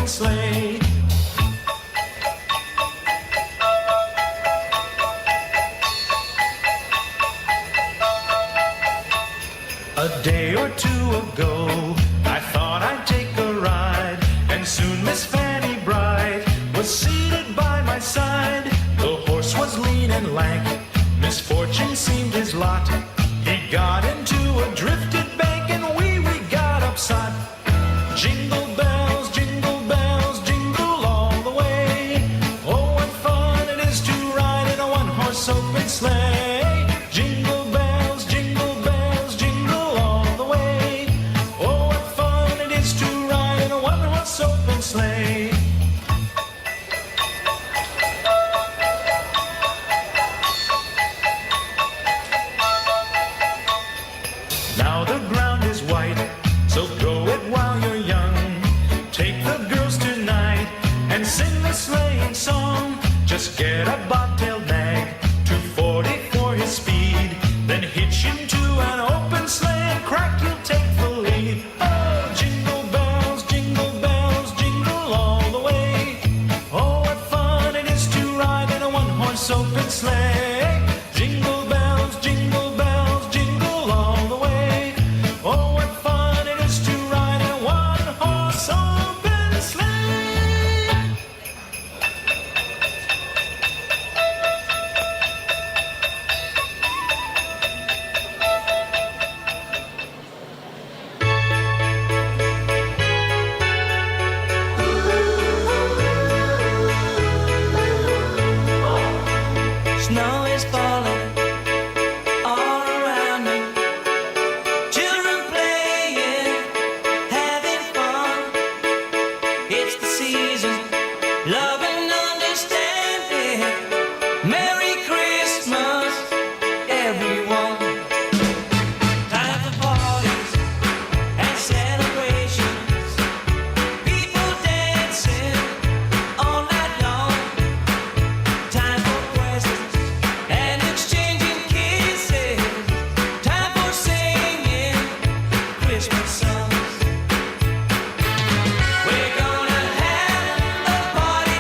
open sleigh. A day or two ago, I thought I'd take a ride, and soon Miss Fanny Bright was seated by my side. The horse was lean and lank, misfortune seemed his lot. He got into a drifted bank, and we got upset. Jingle bells, jingle all the way. Oh, what fun it is to ride in a one-horse open sleigh. Jingle bells, jingle all the way. Oh, what fun it is to ride in a one-horse open sleigh. Now the ground is white, so go it while you're young. Take the girls tonight and sing the sleighing song. Just get a bobtailed nag, 240 for his speed. Then hitch him to an open sleigh and crack, you'll take the lead. Oh, jingle bells, jingle all the way. Oh, what fun it is to ride in a one-horse open sleigh. Jingle bells, jingle all the way. Oh, what fun it is to ride in a one-horse open sleigh. Snow is falling all around me. Children playing, having fun. It's the season, love and understanding. Merry Christmas, everyone. Time for parties and celebrations. People dancing all night long. Time for presents and exchanging kisses. Time for singing Christmas songs. We're gonna have a party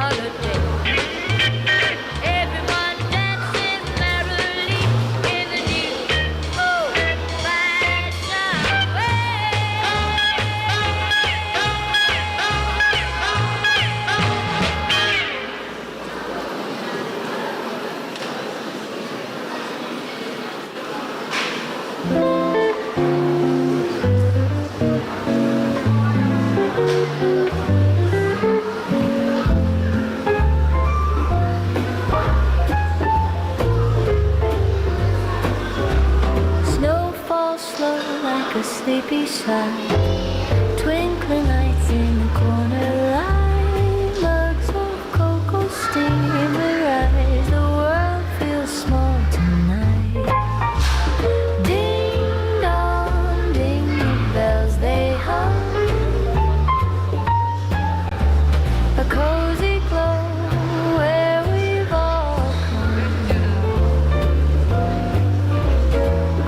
holiday. Everyone dancing merrily in the new old-fashioned Snow falls slow like a sleepy side. Twinkling lights in the corner light. Mugs of cocoa steam arise. The world feels small tonight. Ding dong, ding the bells they hum. A cozy glow where we've all come.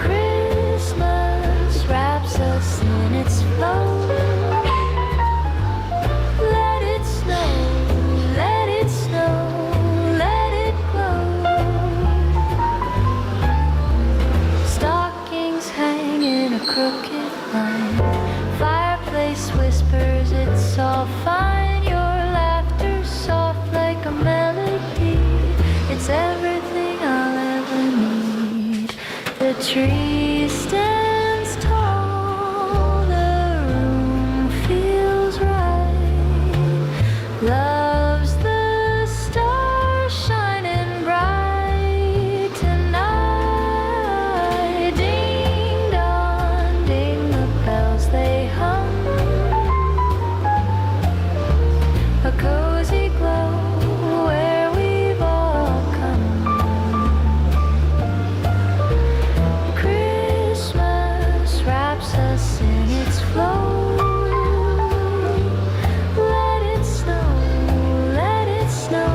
Christmas wraps us in its flow. Let it snow, let it snow, let it glow. Stockings hang in a crooked line. Fireplace whispers it's all fine. Your laughter soft like a melody. It's everything I'll ever need. The tree stands tall, the room feels right. Love's the stars shining bright tonight. Ding dong, ding the bells they hum. A cozy glow where we've all come. Christmas wraps us in its flow. Let it snow, let it snow,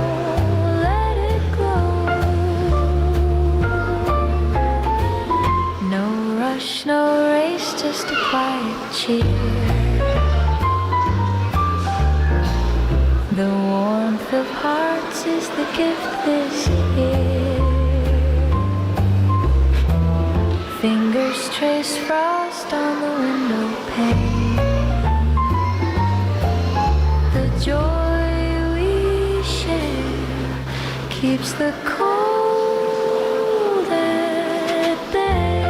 let it glow. No rush, no race, just a quiet cheer. The warmth of hearts is the gift this year. Fingers trace frost on the window pane. The joy we share keeps the cold at bay.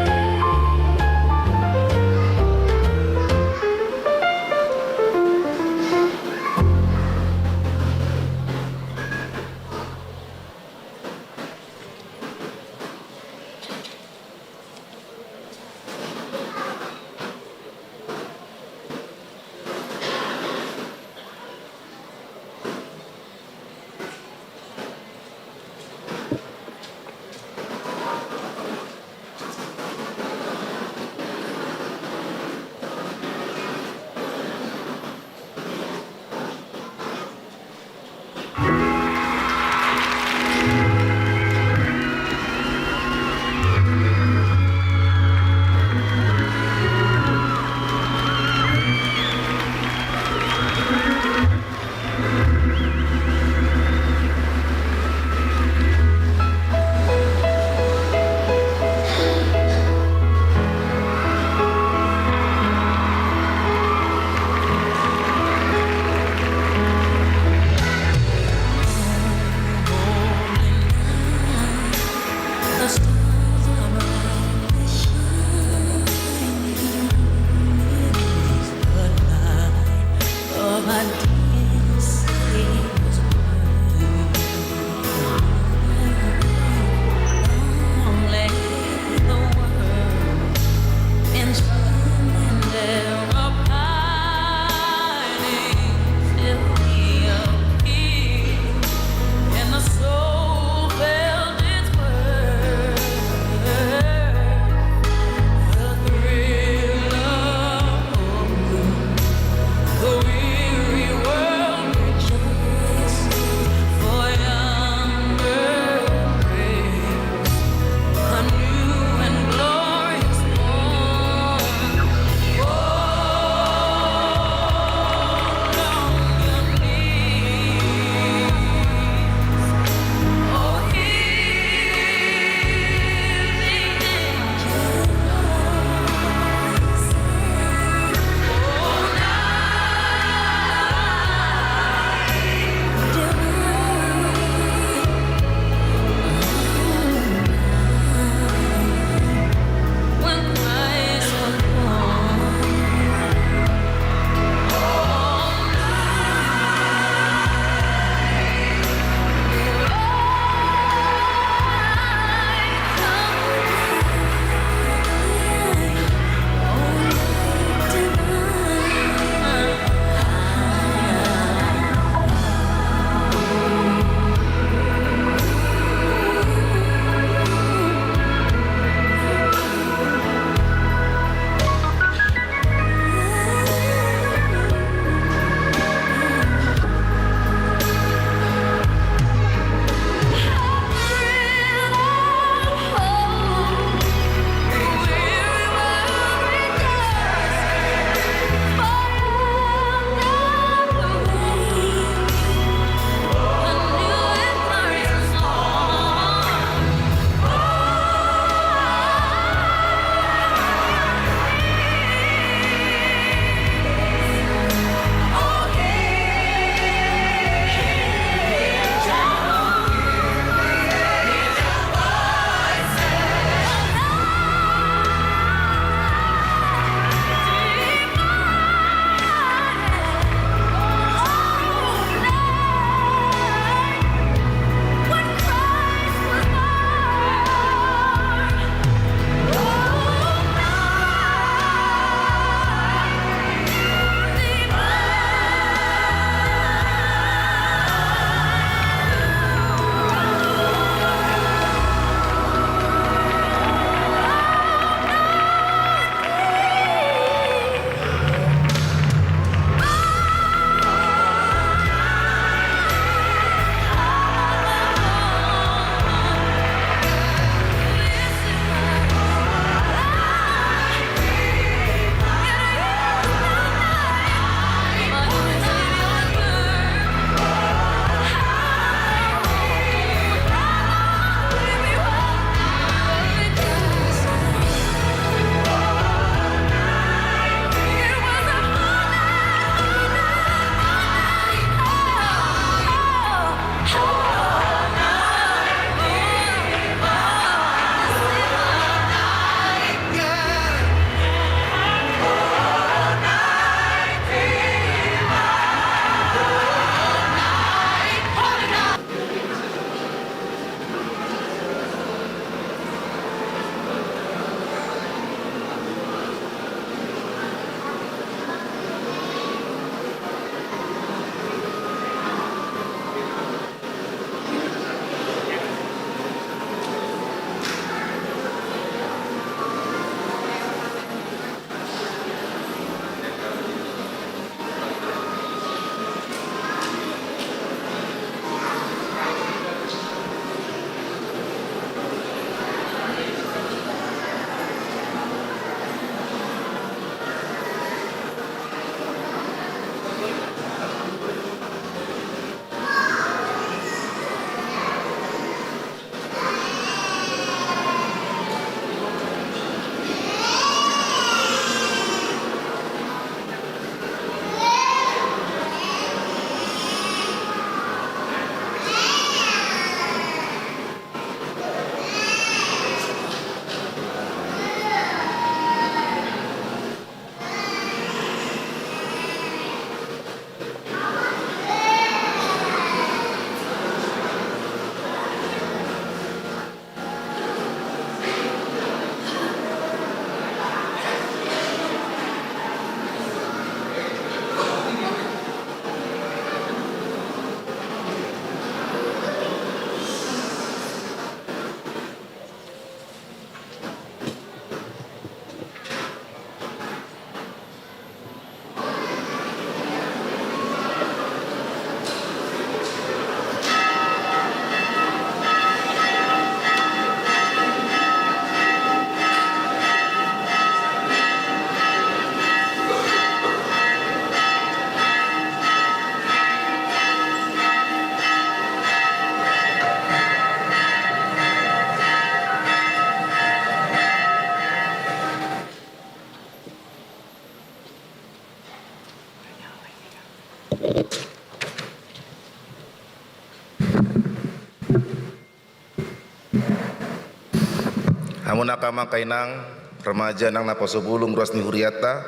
Hamun akama kainang remaja nang napasobulung ruas ni huriata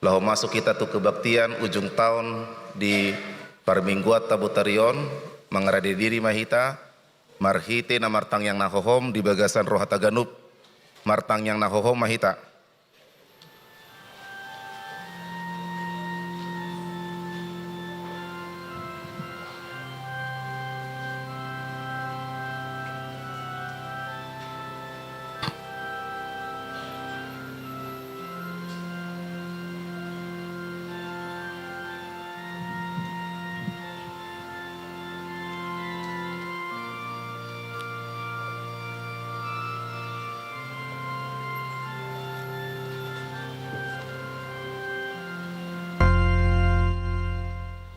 laho masuk kita tu kebaktian ujung tahun di Parmingguat Tabutarion mengarade diri mahita marhite na martang yang nahohom di bagasan rohata ganup martang yang nahohom mahita.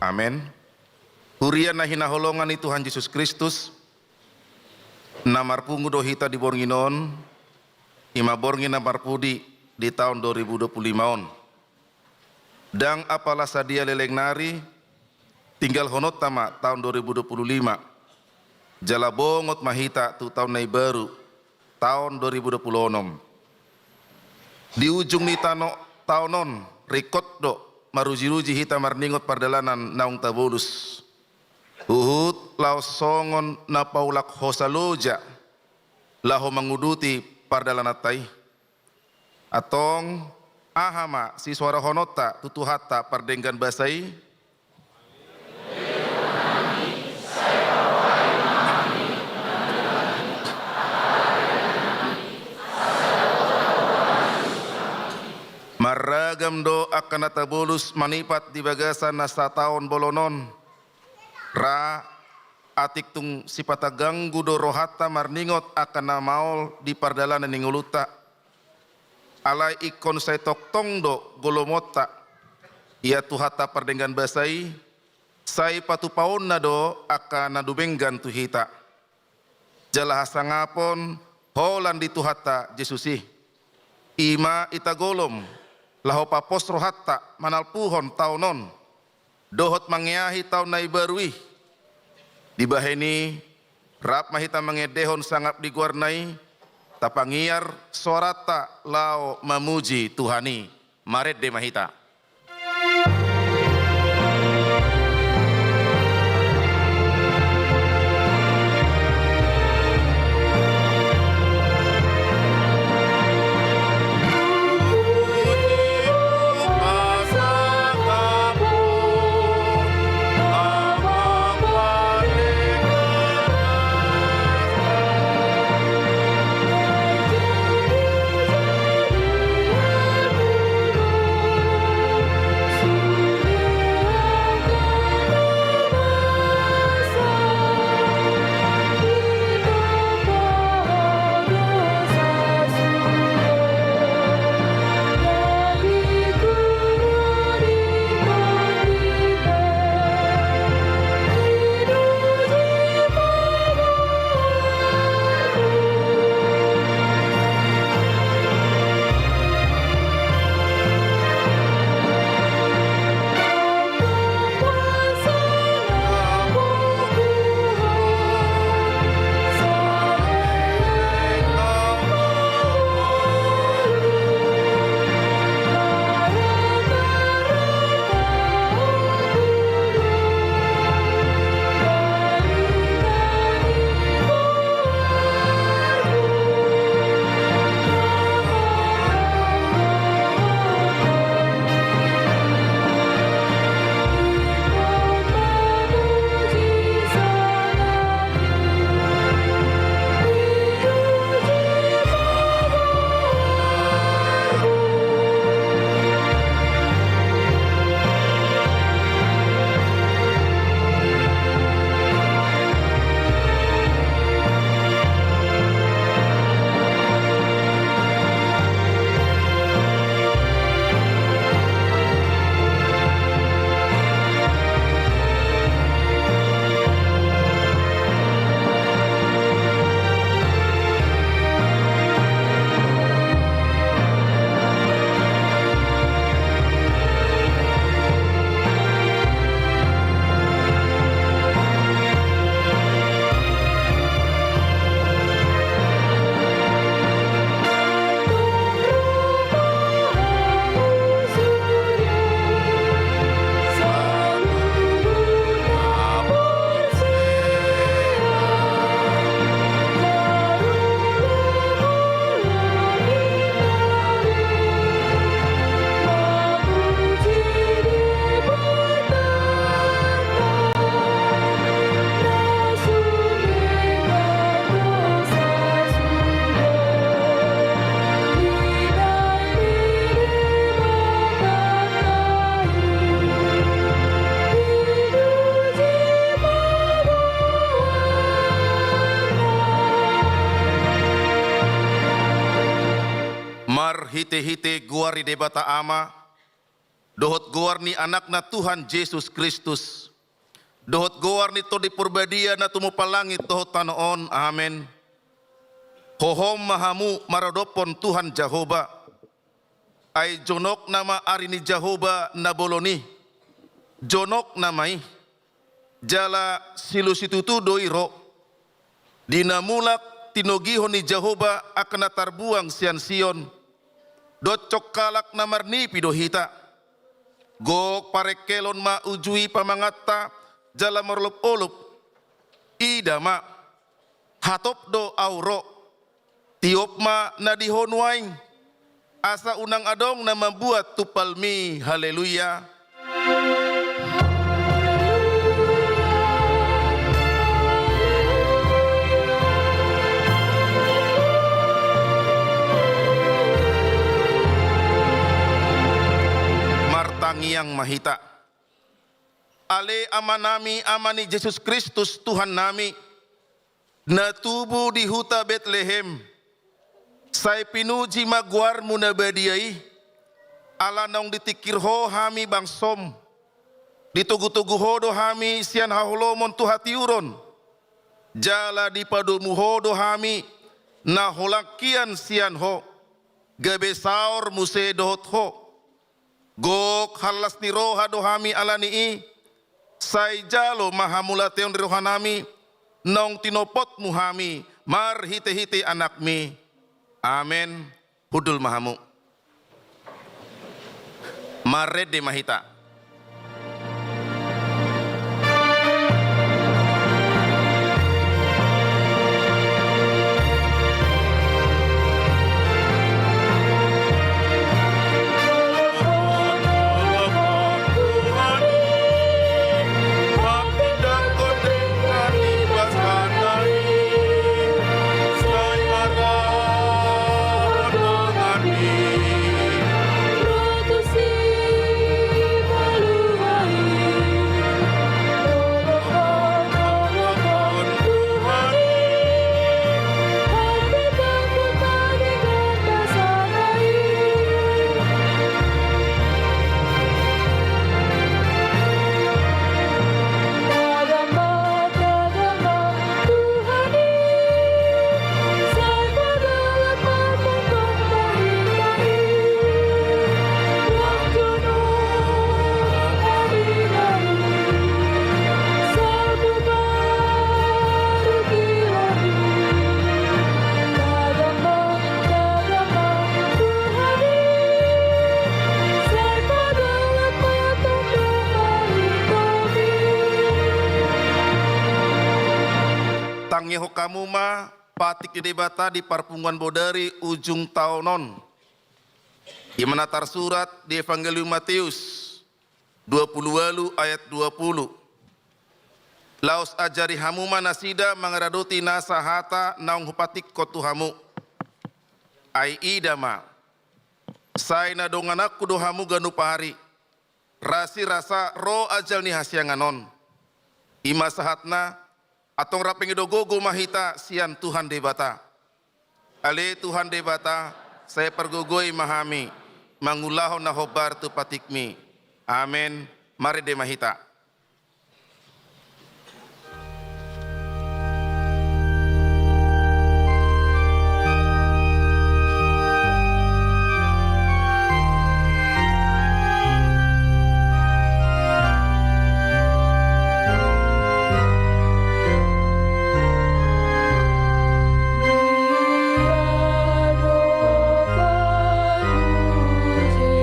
Amin. Hurian na hinaholongan ni Tuhan Yesus Kristus na marpungu do hita di bornginon ima borngin na marpudi di tahun 2025 on. Dang apalah sadia leleng nari tinggal honot tama tahun 2025. Jala bongot mahita tu tahun nai baru tahun 2026. Di ujung ni tano tahunon rekod do maruji-ruji hita marningot pardalanan naung tabulus. Uhut lao songon na paulak hosaloja laho menguduti pardalanatai. Atong ahama si suara honota tutuhata pardenggan basai. Maragam do akan natabulus manipat di bagasan nasa taon bolonon. Ra atik tung sipata ganggu do rohata marningot akan namaol di pardalanan ninguluta. Alai ikon say toktong do golomota. Ia tuhata pardenggan basai. Say patupaon na do akan nadubenggan tuhita. Jalahasa ngapon holan di tuhata Jesusi. Ima itagolom. Laho papos rohatta manalpuhon taunon dohot mangyahi taun na ibarwi di baheni rap mahita mangedehon sangap diguarnai tapangiar sorata lao mamuji Tuhani maret de mahita. hite-hite guari debata ama, dohot guar ni anak na Tuhan Yesus Kristus, dohot guar ni to di purbadia na tumupalangit tohot tanoon, amen. Hohom mahamu maradopon Tuhan Jehovah, ay jonok nama ari ni Jehovah na boloni, jonok namai, jala silusitutu doiro, dinamulak tinogihon ni Jehovah akan natarbuang sian Sion, dot cokkalak na marni pidohita, gok parekelon ma ujui pamangata, jala marlup-olup, idama, hatop do auro, tiop ma na dihonwaing, asa unang adong na membuat tupalmi, haleluya. Martangiang mahita. Ale amanami amani Yesus Kristus Tuhan nami, na tubuh di huta Bethlehem, say pinuji magwar mo na badiay, ala nang ditikirho hami bangsom, ditugu-tuguho do hami siyan hahulomon tuhatiuron, jala dipadumuho do hami, na holakian siyan ho, gabesaor muse dohot ho, gok halas ni roha do hami ala nii, say jalo mahamulateon rohanami, nong tinopot muhami, mar hite-hite anak mi. Amen. Hudul mahamu. Marede mahita. Tangyeho kamu ma patik di debata di parpungan bodari ujung tahunon. Imanatar surat di Evangelium Matius 20 ayat 20. Laos ajari hamu manasida mangaradoti nasahata naung hupatik kotu hamu. Ai idama. Sai na donganak kudo hamu ganu pahari. Rasi rasa ro ajal ni hasyanganon. Ima sahatna atong rapeng idogogo mahita sian Tuhan debata. Ale Tuhan debata, saya pergogoi mahami, mangulahon na hobar tu patikmi. Amen. Mari de mahita. Yesus,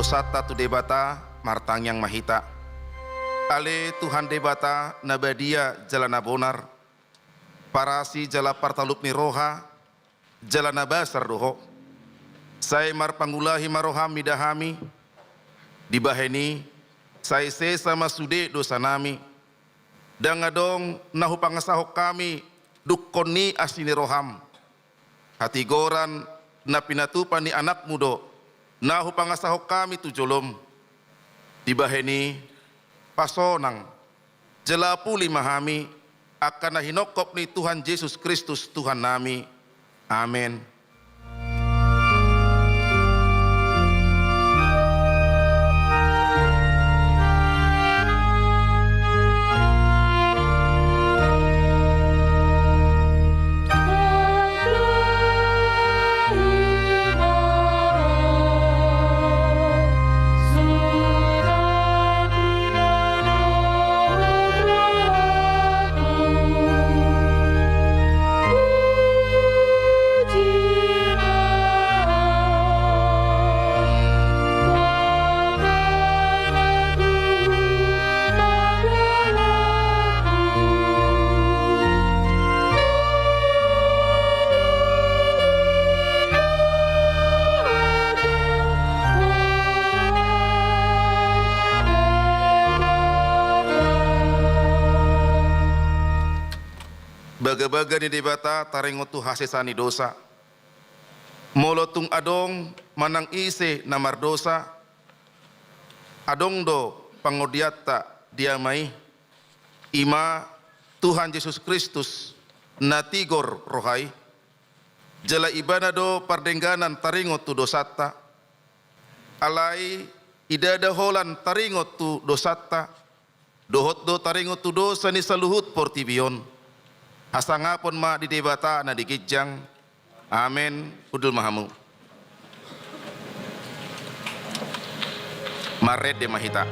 dosata tu debata martang yang mahita. Ale Tuhan debata nabadia jalana bonar. Parasi jala partalup ni roha jalana basar doho. Saya marpangulahi maroham midahami. Dibaheni saya sama sude dosa nami. Dangadong nahu pangasahok kami dukkoni asini roham. Hati goran na pinatupan ni anak mudo. Nahu pangasahok kami tujolom. Dibaheni pasonang jelapuli mahami akan nahinokop ni Tuhan Yesus Kristus Tuhan nami. Amin. Baga-baga ni debata taringotu hasesani dosa. Molotung adong manang ise namar dosa. Adong do pangodiata diamai. Ima Tuhan Yesus Kristus natigor rohai. Jala ibana do pardengganan taringotu dosata. Alai idada holan taringotu dosata. Dohot do taringotu dosa ni saluhut portibion. Hasangapon ma di debata na dikijang. Amen. Udul mahamu. Maret de mahita.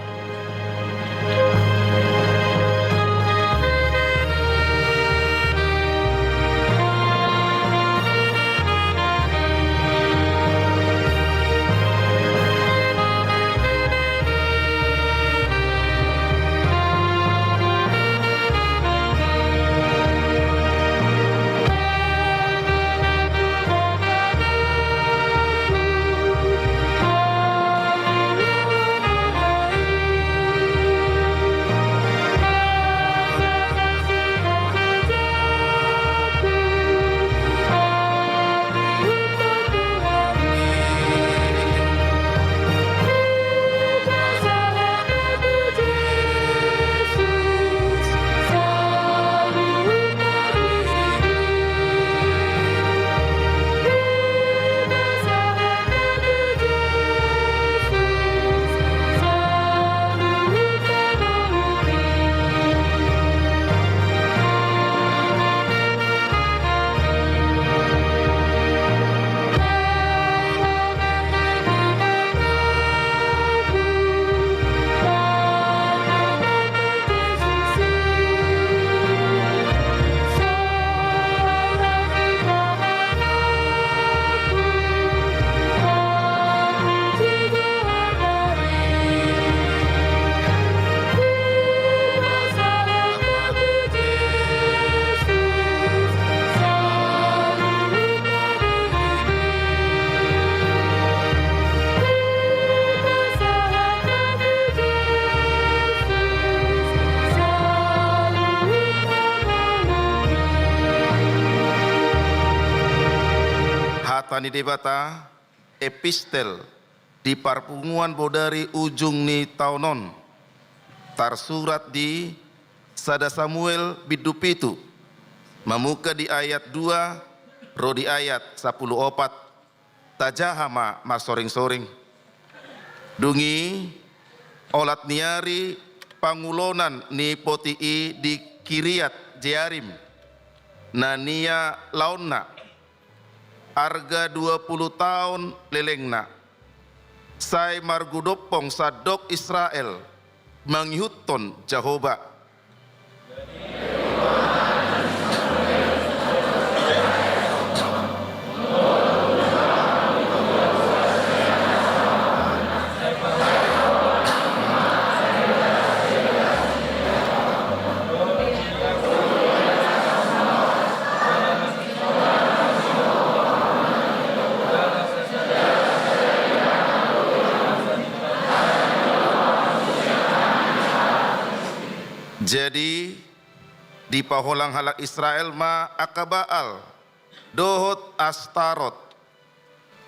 Tani debata epistel di parpunguan bodari ujung ni taunon tarsurat di Sada Samuel bidupitu mamuka di ayat 2 ro di ayat 14 tajahama masoring-soring dungi olat niari pangulonan ni potii di Kiriat Jearim nania laonna arga 20 tahun lelengna. Sai margudopong sadok Israel mangihutton Jehovah. Jadi di paholang halak Israel ma akabaal dohot astarot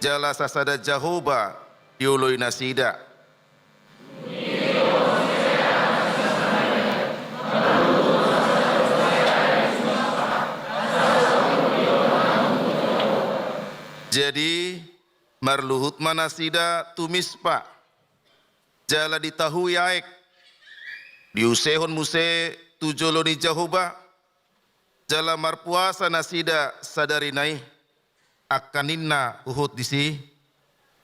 jala sasada Jahoba yului nasida. Jadi marluhut manasida tumispa jala ditahu yaek diusehon muse tujolo ni Jahoba jala marpuasa nasida sadarinai akaninna uhut disi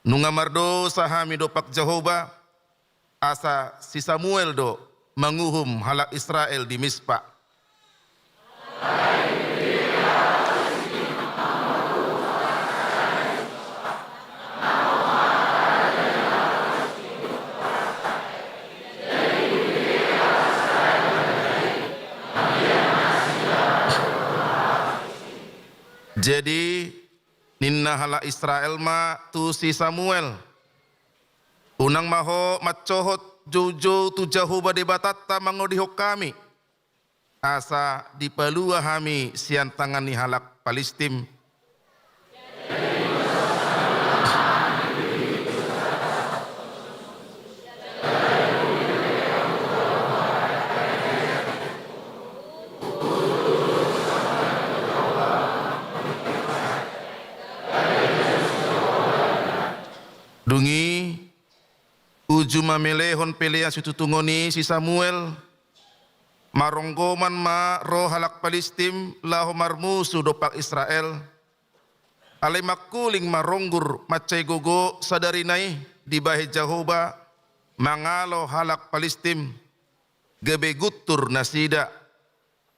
nunga mardo sahami do pak Jahoba asa si Samuel do manguhum halak Israel di Mispa. Jadi ninna hala Israel ma tu si Samuel unang maho macohot jojo tu Jahoba debatatta mangodihok kami asa dipalua hami sian tangani halak Palestim. Dungi ujuma melehon pelea situtungoni si Samuel maronggoman ma roh halak Palestim laho marmusu dopak Israel alai makuling maronggur macai gogo sadarinai di bahe Jahoba mangalo halak Palestim gebe gutur nasida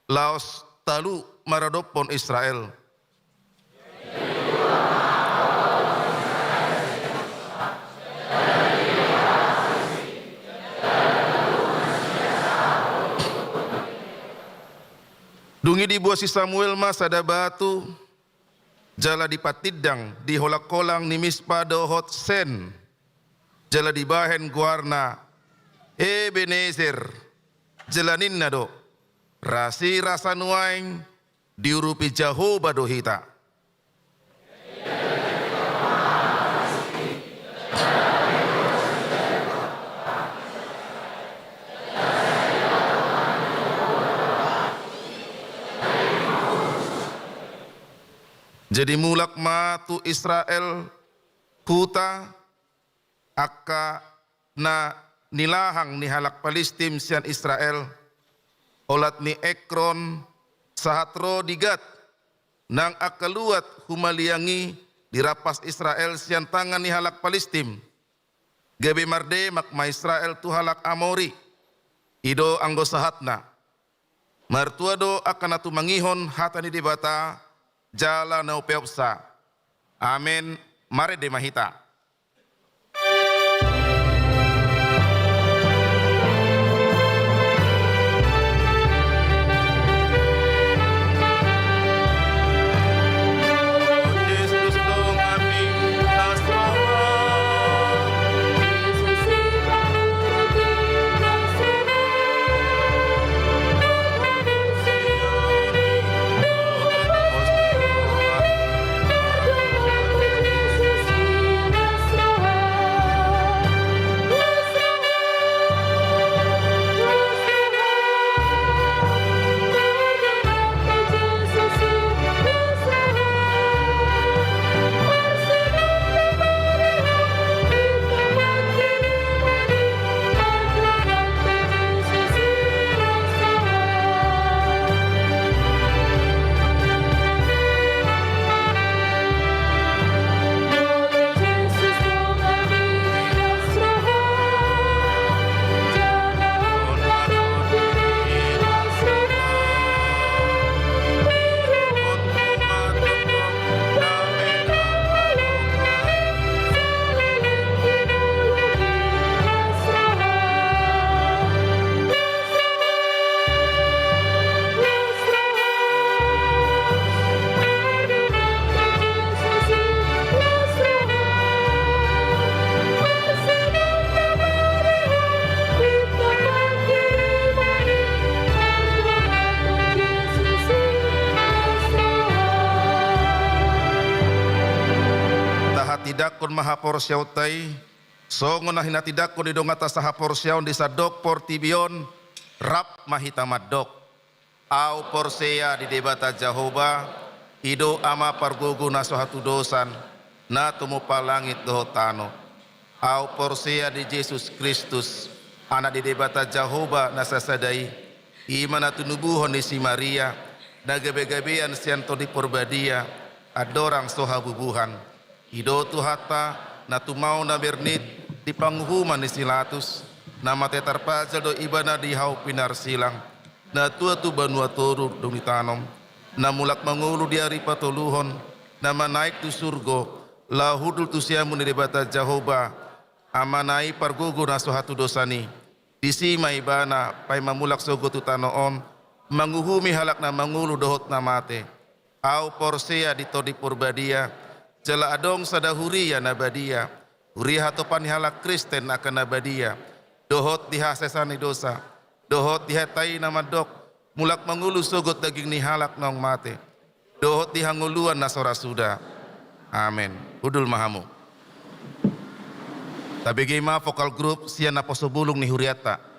laos talu maradopon Israel. Dungi di buah si Samuel mas ada batu jala di patidang di holak kolang ni Mispa dohot sen jala di bahen guarna Ebenezer jalanin nado rasi rasa nuaing diurupi Jahoba dohita. Jadi mulak ma tu Israel huta akka na nilahang ni halak Palestim sian Israel olat ni Ekron sahatro digat nang akaluat humaliangi dirapas Israel sian tangan ni halak Palestim gabe marde makma Israel tu halak Amori ido anggo sahatna martua do akan atu mangihon hatani debata jala na upeopsa. Amen. Mare de mahita. Yesus dakon maha porsyaw tay, songon na hinatidakon idong atas saha porsyaw di sadok portibion, rap mahitamadok. Au porsea di debata Jehovah, ido ama pargugu na sohatu dosan, na tumupalangit dohotano. Au porsea di Jesus Kristus, anak di debata Jehovah na sasadai, iman na tunubuhon ni si Maria, na gabi-gabian siyanto di porbadia, adorang soha bubuhan. Ido tuhata na tumau na bernit di panghuman ni silatus, na matetarpajal do iba na di hau pinar silang, na tua tu banua toru dong ditanom, na mulak mangulu di hari patuluhon, na manaik tu surgo, lahudul tu siamu ni debata Jehovah, amanai pargugu na sohatu dosani, disi maibana pai mamulak sogo tu tanoon, manguhumi halak na mangulu dohot na mate, au porsea di todi purbadia, jala adong sadahuria nabadia, huriha topan halak Kristen akan nabadia, dohot dihasesani dosa, dohot dihatai nama dok, mulak mangulu sogot daging ni halak nong mate, dohot dihanguluan nasora suda. Amin. Udul mahamu. Tabigi ma vokal grup sian naposobulung ni huriata.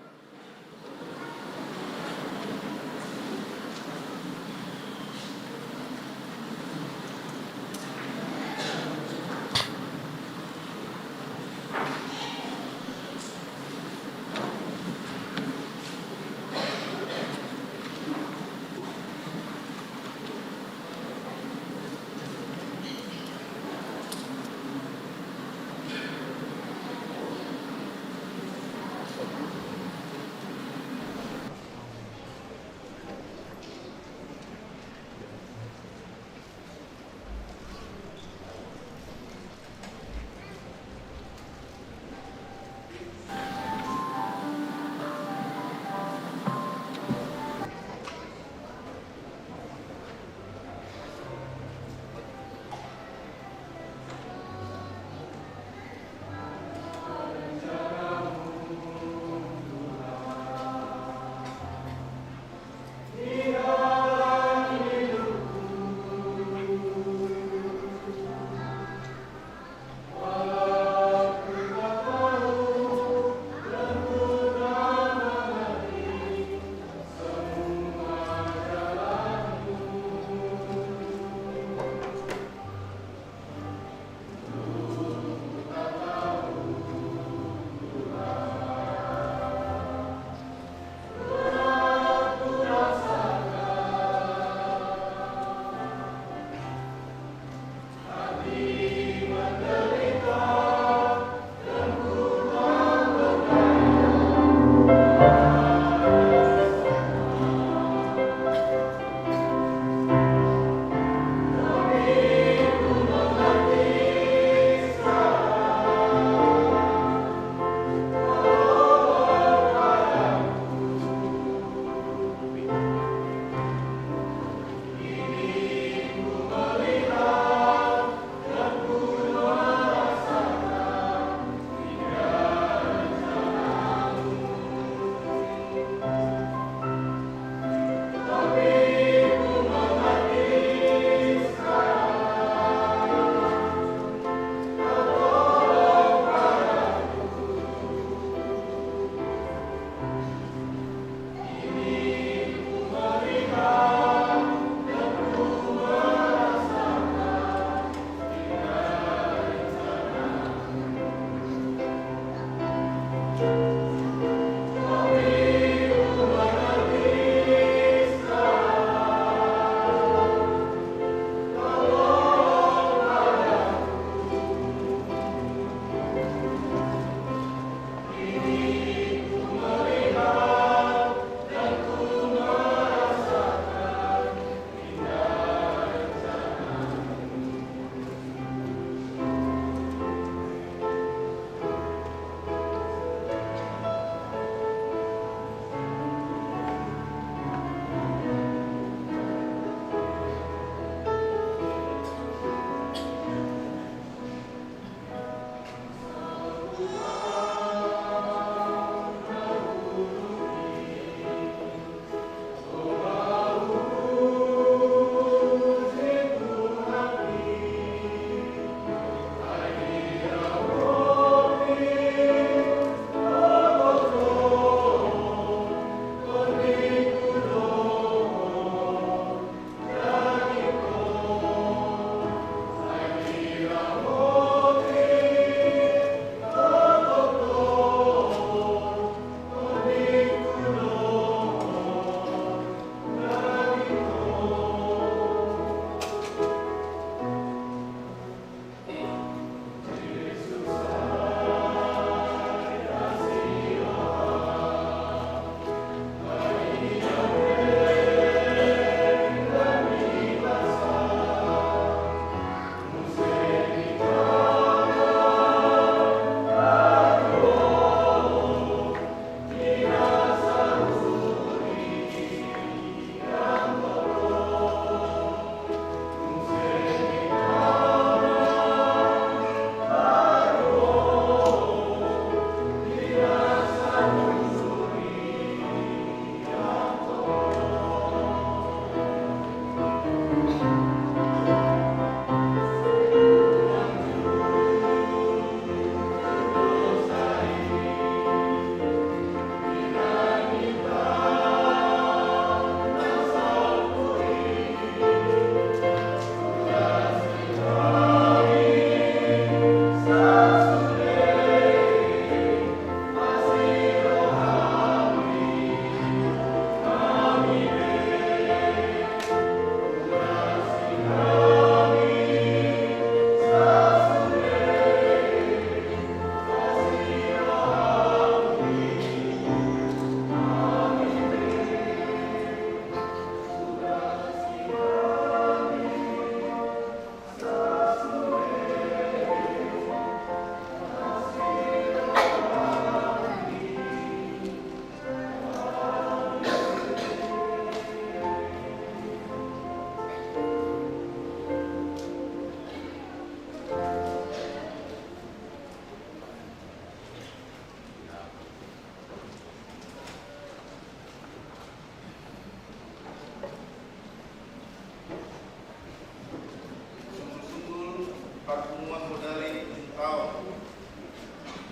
pertemuan modali tahun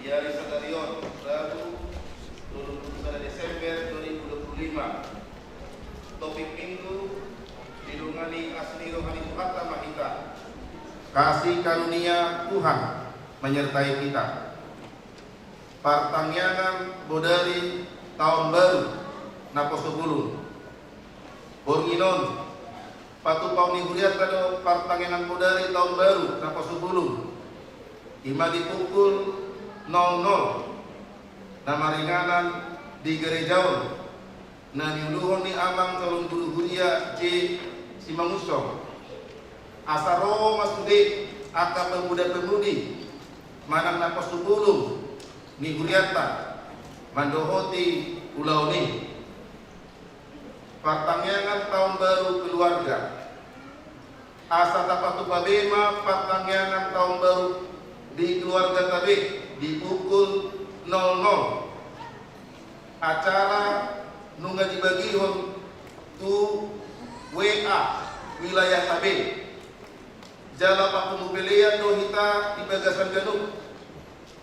di hari Sagarion Rabu 21 Desember 2025. Topik minggu dilungani asli rohani Tuhan Mahita. Kasih karunia Tuhan menyertai kita. Pertanyaan bodari tahun baru Naposubulun. Borginon patu pauni huriat kado pertanyaan bodari tahun baru Naposubulun. Ima dipukul 00. Nama ringanan di gerejaon. Nah diuluhon ni amang tolong bulu huria C Simangusong. Asaro masude akan pemuda-pemudi manang Naposubulun ni huriata mandohoti pulau ni. Pertanyaan tahun baru keluarga. Asa tapatu pabema pertanyaan tahun baru di keluarga tabe di pukul 00. Acara nunga dibagihon tu WA wilayah tabe. Jala pakumubilian do hita di bagasan ganuk.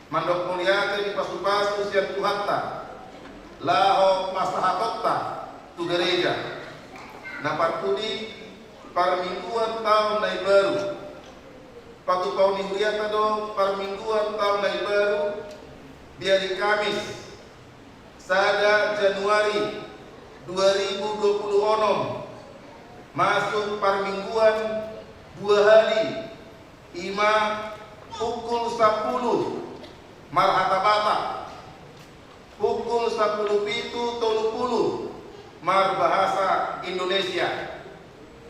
Mandok muliate di pasu-pasu siang Tuhatta. Laho pasahakota tu gereja. Napartudi parmingguan tahun nai baru. Patu pauni huriata do parmingguan tahun nai baru di hari Kamis sada Januari 2026 masuk parmingguan 2 hari ima pukul 10 marhatabata pukul 10:30 mar bahasa Indonesia.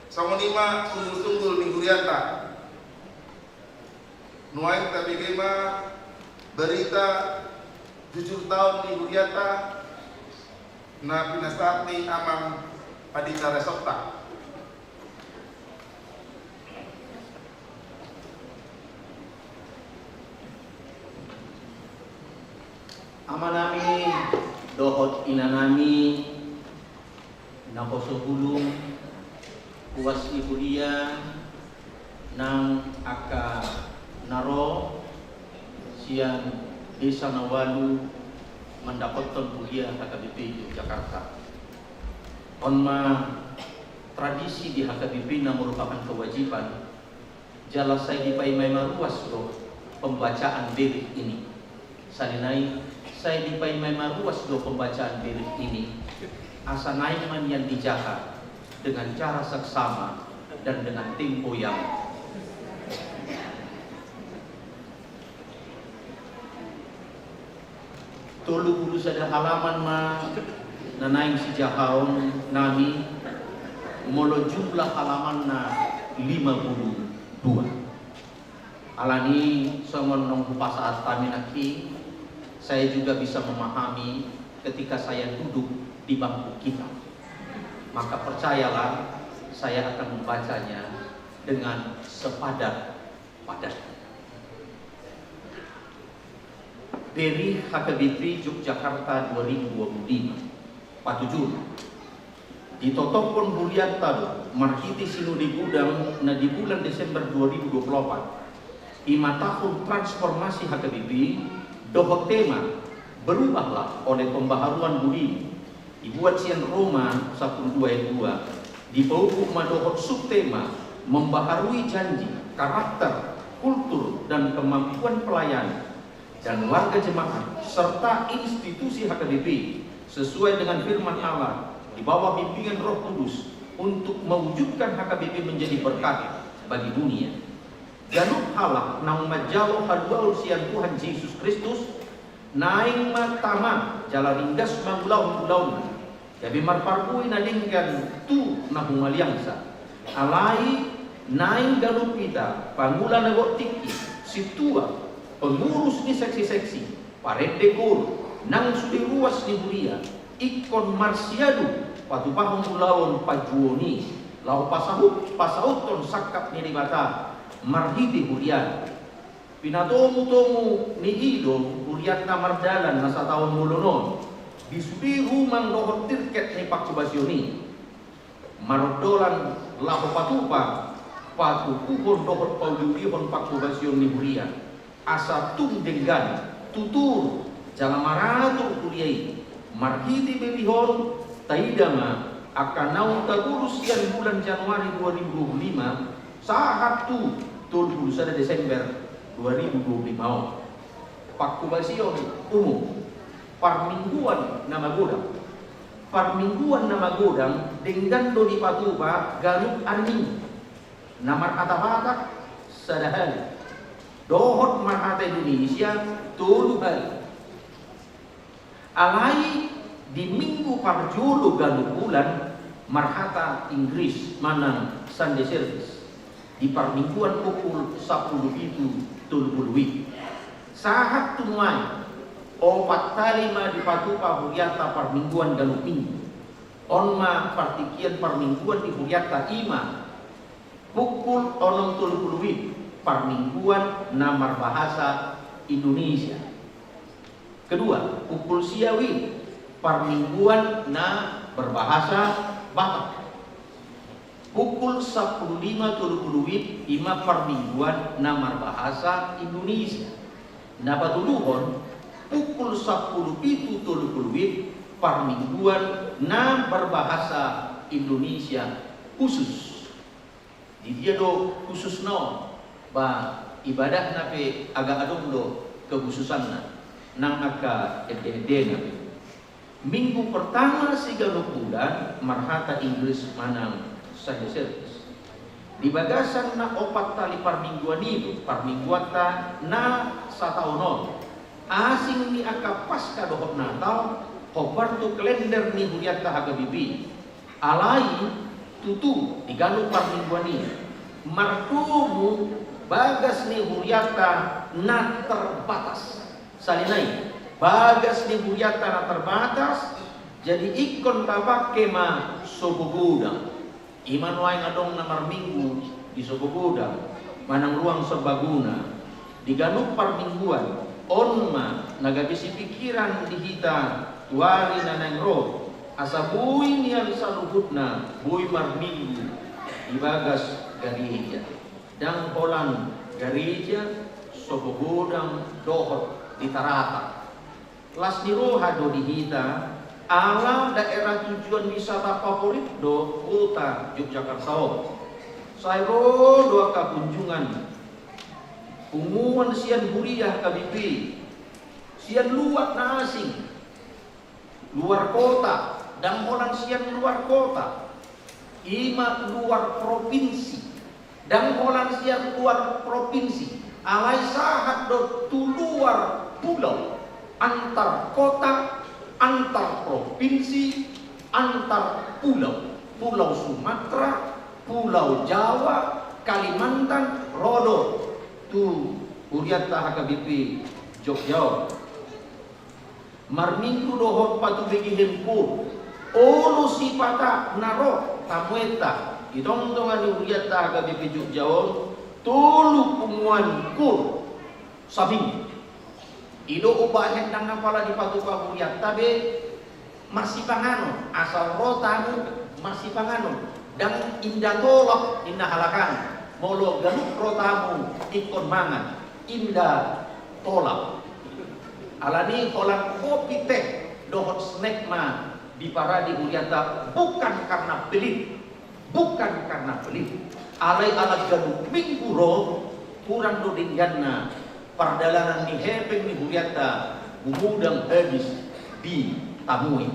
Songonima sunggul-sunggul minggu riata. Nuain tapi gema berita jujur tahun minggu riata. Na pinasati amang padita resokta. Amanami dohot inanami Naposubulun puas ibu dia nang aka naro siang desa Nawalu mendapatkan kuliah HKBP Yogyakarta. Onma tradisi di HKBP merupakan kewajiban. Jala saya dipaimai maruas do pembacaan berit ini. Salinai saya dipaimai maruas do pembacaan berit ini. Asa naiman yang dijaga dengan cara seksama dan dengan tempo yang tolu bulu sada halaman ma nanaing si jahaon nami molo jumlah halaman na 52. Alani songon nong pasaat kami naki saya juga bisa memahami ketika saya duduk di bangku kita. Maka percayalah saya akan membacanya dengan sepadat-padat. Dari HKBP Yogyakarta 2025 Patujur ditotopon buliatan marhiti sinu di gudang na di bulan Desember 2024 ima tahun transformasi HKBP dohot tema berubahlah oleh pembaharuan budi dibuat sian Roma 1:22 di bawah madohot subtema membaharui janji, karakter, kultur dan kemampuan pelayan dan warga jemaat serta institusi HKBP sesuai dengan firman Allah di bawah bimbingan Roh Kudus untuk mewujudkan HKBP menjadi berkat bagi dunia. Januk halak nang majalo haluaul sian Tuhan Yesus Kristus naing matama jala ringgas mangulau-ulauna jabi marparpui nadingkan tu nahumaliangsa alai naing galup kita pangula nagok tiki situa pengurus ni seksi-seksi paret dekor nang sudi ruas ni buria ikon marsiadu patu pahong ulawon pajuoni lau pasauton sakap ni ribata marhidi buria pinatomu-tomu ni ido uriat na mardalan na sa taon mulunon disudi rumang dohot tirket ni pakubasyoni marodolan laho patupa patu puhon dohot paudihon pakubasion ni huria asa tung denggan tutur jangan maratur kuliai marhiti bebihon taidama akan naun tagurus yan bulan Januari 2025 saat tu 31 Desember 2025 pakubasion umum parmingguan nama godang dengan do di patuba galup arning namar kata-kata sadahal dohot marhata Indonesia tuluhal alai di minggu parjulu galup bulan marhata Inggris manang Sunday service di parmingguan pukul 10 itu tuluhului saat tumai opat talima di patupa huriata parmingguan galup minggu onma partikian parmingguan di huriata ima pukul 6.30 parmingguan namar bahasa Indonesia. Kedua, pukul siawi parmingguan na berbahasa Batak. Pukul 15.30 ima parmingguan namar bahasa Indonesia. Na batuluhon pukul 10.30 parmingguan na berbahasa Indonesia khusus. Di dia do khusus no ba ibadah nape agak adong do kekhususan nang aka ede minggu pertama sigalo bulan marhata Inggris manang Sunday service di bagasan na opat tali parmingguan itu parmingguan ta na sataunon asing ni aka pasca dohot Natal hobar tu kalender ni huriata haga bibi alai tutu digalo parmingguan ini martumu bagas ni huriata na terbatas salinai bagas ni huriata na terbatas jadi ikon tabak kema sobogudang iman wae ngadong namar minggu di sobogudang manang ruang serbaguna digano parmingguan onma nagabisi pikiran dihita tuari nanang roh asa bui nian saluhutna bui marminggu ibagas gereja dan holan gereja sobogodang dohot di tarata las diroha do dihita ala daerah tujuan wisata favorit do kota Yogyakarta saya dua kunjungan umuan sian huriah kabibi sian luar na asing luar kota dan holan sian luar kota ima luar provinsi dan holan sian luar provinsi alai sahat do tu luar pulau antar kota antar provinsi antar pulau pulau Sumatera pulau Jawa Kalimantan Rodo tu huriata HKBP Jogja marminggu dohot patu begi hempur olu sipata naro tamueta idong-dongan ni huriata HKBP Jogja tulu pumuan kur sabing ido ubahen nang napala di patu huriata be masih panganon asal rotamu masih panganon dan indah tolak indah halakan molo galuk rotamu ikon mangan indah tolak alani holang kopi teh dohot snack ma di para di huriata bukan karena pelit alai alat galuk minggu roh kurang do dingganna pardalanan ni hepeng ni huriata bumudang habis di tamui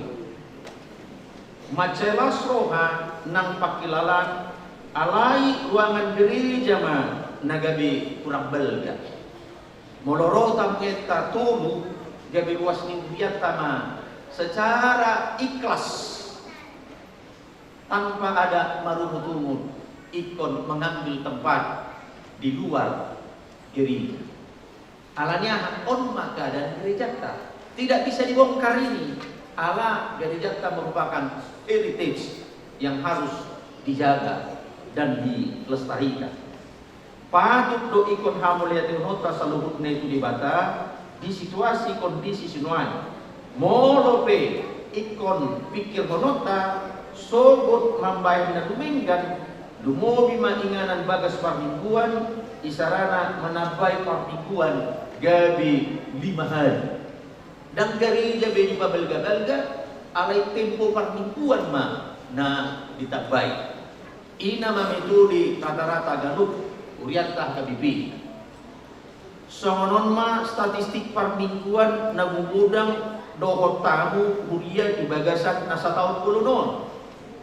macelas roha nang pakilalan alai ruangan gereja ma nagabi kurang belga moloro tameta tulu gabi ruas ni huriata ma secara ikhlas tanpa ada maruhutumut ikon mengambil tempat di luar gereja alanya on maka dan gereja tidak bisa dibongkar ini ala gereja merupakan heritage yang harus dijaga dan dilestarikan patut do ikon hamuliatin hota saluhutna itu dibata di situasi kondisi sinuan molope ikon pikir honota sobot mambayan na tuminggan lumobi mainganan bagas parmingguan, isarana menabai parmingguan gabi 5 hari. Dan gereja beni babelga-belga alai tempo parmingguan ma na ditabai. Ina metode rata-rata ganuk uriatta kabipi. Songonon ma statistik parmingguan na gugudang dohot tamu kuliah di bagasan nasa tahun pulunon.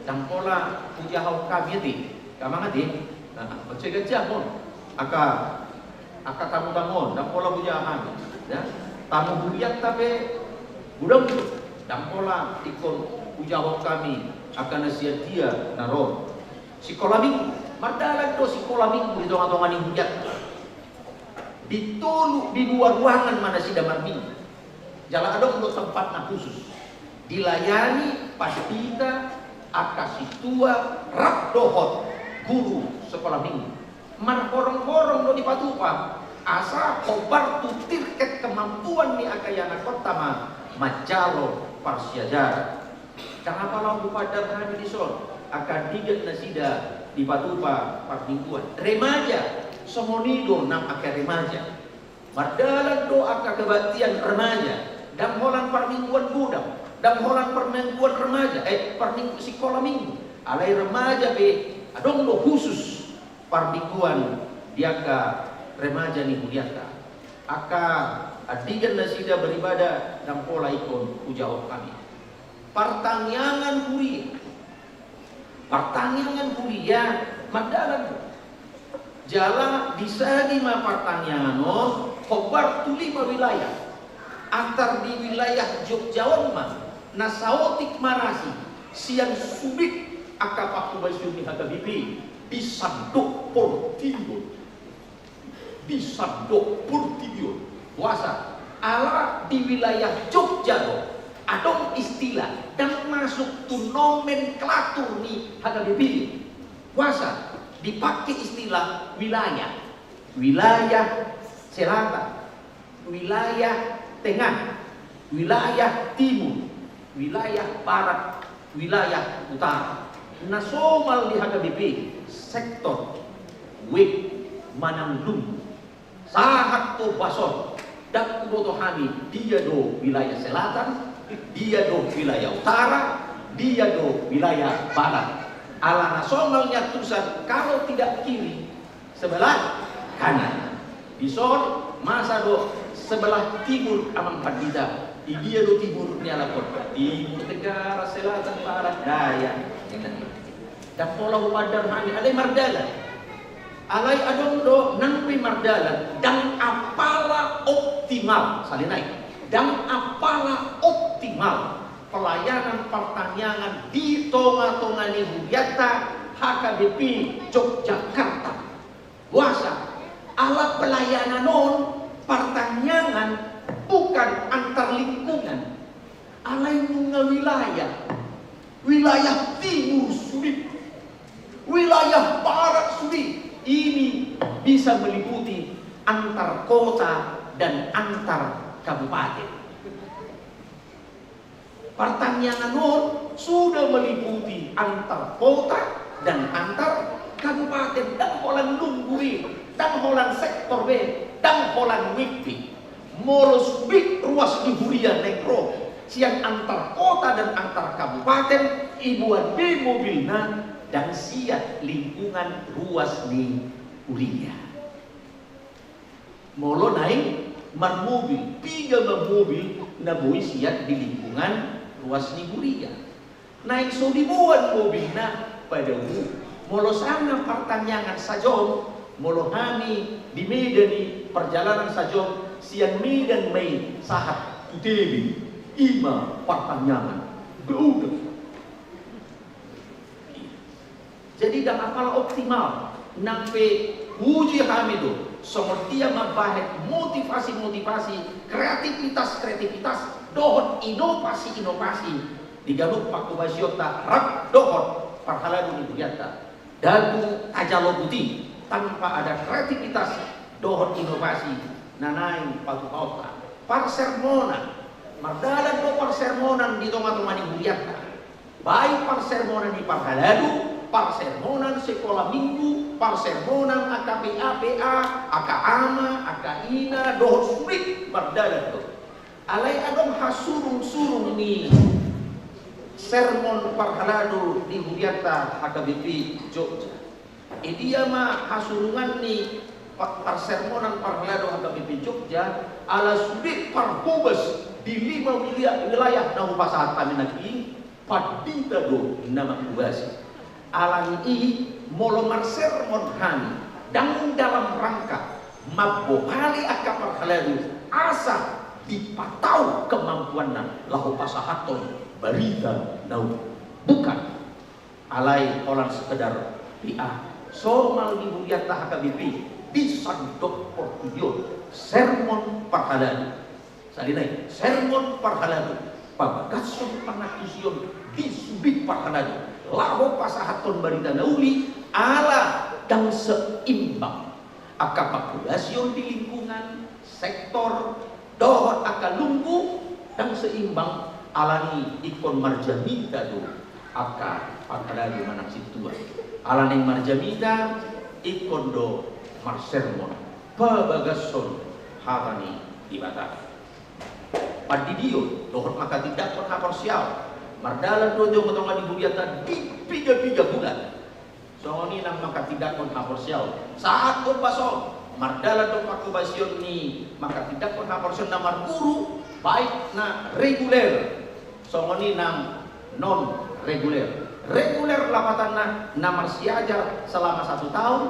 Dan pola pujahau kami ti, kamangati, nah baca pun, aka tamu-tamu, dan pola pujahan, ya, tamu kuliah tapi gudang itu, dan pola ikon pujahau kami akan nasihat dia naron. Sekolah minggu, mardalan to sekolah minggu di tonga-tonga ning hujat. Ditoluk di luar ruangan mana si damar minggu. Jalan ada untuk tempat na khusus. Dilayani pastika akasitua rak dohot guru sekolah minggu. Man korong-korong do di patupa. Asa kobar tutir ket kemampuan ni akayana kota majalo parsiajar. Kenapa lau pada hari di son akan diget nasida di patupa parmingguan. Remaja somonido nam aka remaja. Mardalan do aka kebaktian remaja. Dan holan parmingguan budang. Dan holan permingguan remaja, perminggu sekolah minggu. Alai remaja be adong do khusus parmingguan diaka remaja ni huliaka. Aka adigan nasida beribadah dan pola ikon ujawab kami. Pertanyaan kuliah. Pertanyaan kuliah madalan. Jala disagi ma pertanyaan kobar tu 5 wilayah. Antar di wilayah Jogjawan mah nasaotik marasi siang subik akapaku basyumi hakabibi disandok portibion puasa ala di wilayah Jogja adong istilah dan masuk tu nomenklatur ni hakabibi puasa dipakai istilah wilayah selatan, wilayah tengah, wilayah timur, wilayah barat, wilayah utara. Nasomal di HKBP sektor wik mananglung sahat to bason dak kuboto hami dia do wilayah selatan, dia do wilayah utara, dia do wilayah barat. Ala nasomalnya tulisan kalau tidak kiri sebelah kanan. Bison masa do sebelah timur amang padida dia do timur ni ala kota timur tenggara selatan barat daya dan pola upadar hani alai mardalan alai adong do nangpi mardalan dan apala optimal salinai dan apala optimal pelayanan pertanyaan di tonga-tonga ni Hudiata HKBP Yogyakarta puasa ala pelayanan non pertanyaan bukan antar lingkungan alai nunga wilayah timur sulit wilayah barat sulit ini bisa meliputi antar kota dan antar kabupaten. Pertanyaan non sudah meliputi antar kota dan antar kabupaten dan holan lunggui dan holan sektor B dan holan wikti molos big ruas di hurian nekro siang antar kota dan antar kabupaten ibuan di mobilna dan siap lingkungan ruas di huria molo naik man mobil 3 mobil na boy siap di lingkungan ruas di huria naik so dibuat mobilna pada molo sana pertanyaan sajom molo kami di Medan perjalanan sajom siang Medan main sahat tutebi ima pertanyaan berudah jadi dah apalah optimal nampe uji kami do semertia membahas motivasi kreativitas dohot inovasi di galuk paku basiota rak dohot parhaladu di Budiata dadu ajalo putih tanpa ada kreativitas dohot inovasi nanain patu kota parsermonan mardalan do parsermonan di tonga-tonga di Budiata baik parsermonan di Parhaladu parsermonan sekolah minggu, parsermonan aka PA, aka ama, aka ina, dohor sulit berdada tuh. Alai adong hasurung-surung ni sermon parhaladu di Huriata HKBP Jogja. Dia mah hasurungan ni parsermonan parhaladu HKBP Jogja ala sulit parhubes di 5 wilayah na upasat kami nagi padita do nama kubasi. Alang i molomar sermon kami dan dalam rangka mabohali aka parhaladu asa dipatau kemampuan lahu pasahaton berita nau bukan alai orang sekedar PA somal di Huriata HKBP di sandok portudio sermon parhaladu salinai sermon parhaladu pagason panakusion di subik parhaladu lahu pasahaton berita nauli ala dan seimbang aka populasion di lingkungan sektor dohot aka lumbu dan seimbang alani ikon marjamita do aka parhaladu manang situa alani marjamita ikon do marsermon pabagason hatani ibata padidio dohot maka tidak pernah parsial mardalan dojo motongan di Huriata di 3 bulan songoni nang maka tidak pernah parsial saat pason mardalan do pakubasion ni maka tidak pernah parsial namar guru baik na reguler songoni nang non reguler lapatan namar siajar selama 1 tahun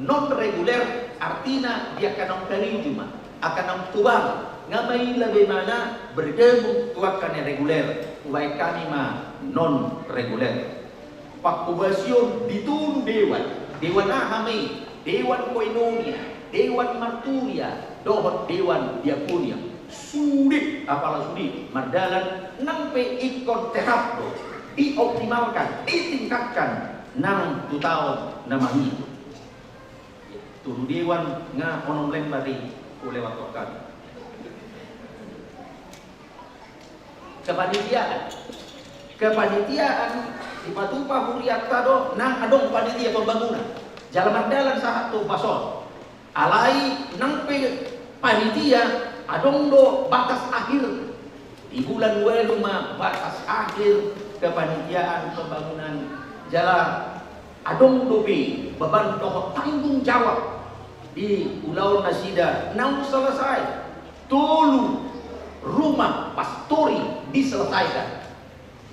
non reguler artinya dia akan cuma akan tubang ngamai lebih mana bergabung tuakan yang reguler baik kami mah non reguler pakubasion ditun dewan ahami dewan koinonia dewan marturia dohot dewan diakonia sulit apalah sulit mardalan nampe ikon tehap do dioptimalkan ditingkatkan 6 tahun namahi turu dewan nga onom lembari lewat kami kepanitiaan di Patupa Huriata do nang adong panitia pembangunan jalan mardalan satu pason alai nang panitia adong do batas akhir di bulan Weluma batas akhir kepanitiaan pembangunan jalan adong do beban dohot tanggung jawab di Pulau Nasida nang selesai tolu rumah pastori diselesaikan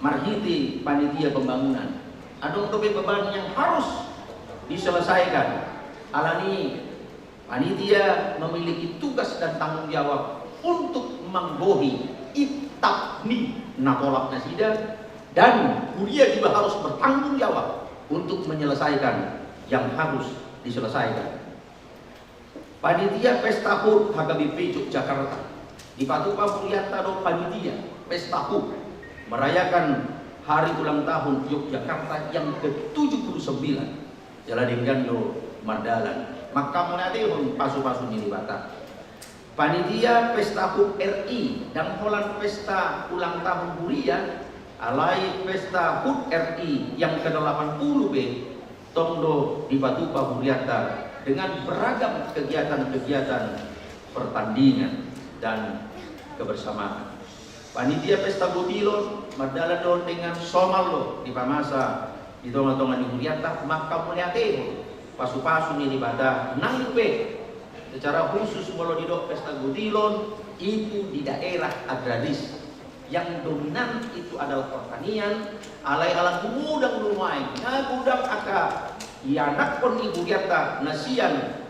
marhiti panitia pembangunan adong do beban yang harus diselesaikan alani panitia memiliki tugas dan tanggung jawab untuk menggohi itakni nakolak Nasida dan Huria juga harus bertanggung jawab untuk menyelesaikan yang harus diselesaikan. Panitia Pesta HUT HKBP Yogyakarta di Patupa Huriata do panitia Pesta HUT merayakan hari ulang tahun Yogyakarta yang ke-79 Jalan Gando Mardalan maka menadehon pasu-pasu ini bata panitia Pesta HUT RI dan Holland Pesta ulang tahun Huria alai Pesta HUT RI yang ke-80 Tongdo di Patupa Huriata dengan beragam kegiatan-kegiatan pertandingan dan kebersamaan. Panitia Pesta Butilon Mardalan dengan Somallo di Pamasa di tonga-tonga di Huriata maka melihatero pasu-pasu ni ibadah nangpe secara khusus kalau di Pesta Butilon itu di daerah agraris yang dominan itu adalah pertanian alai alang gudang lumai gudang aka ianak pun ibu Huriata nasian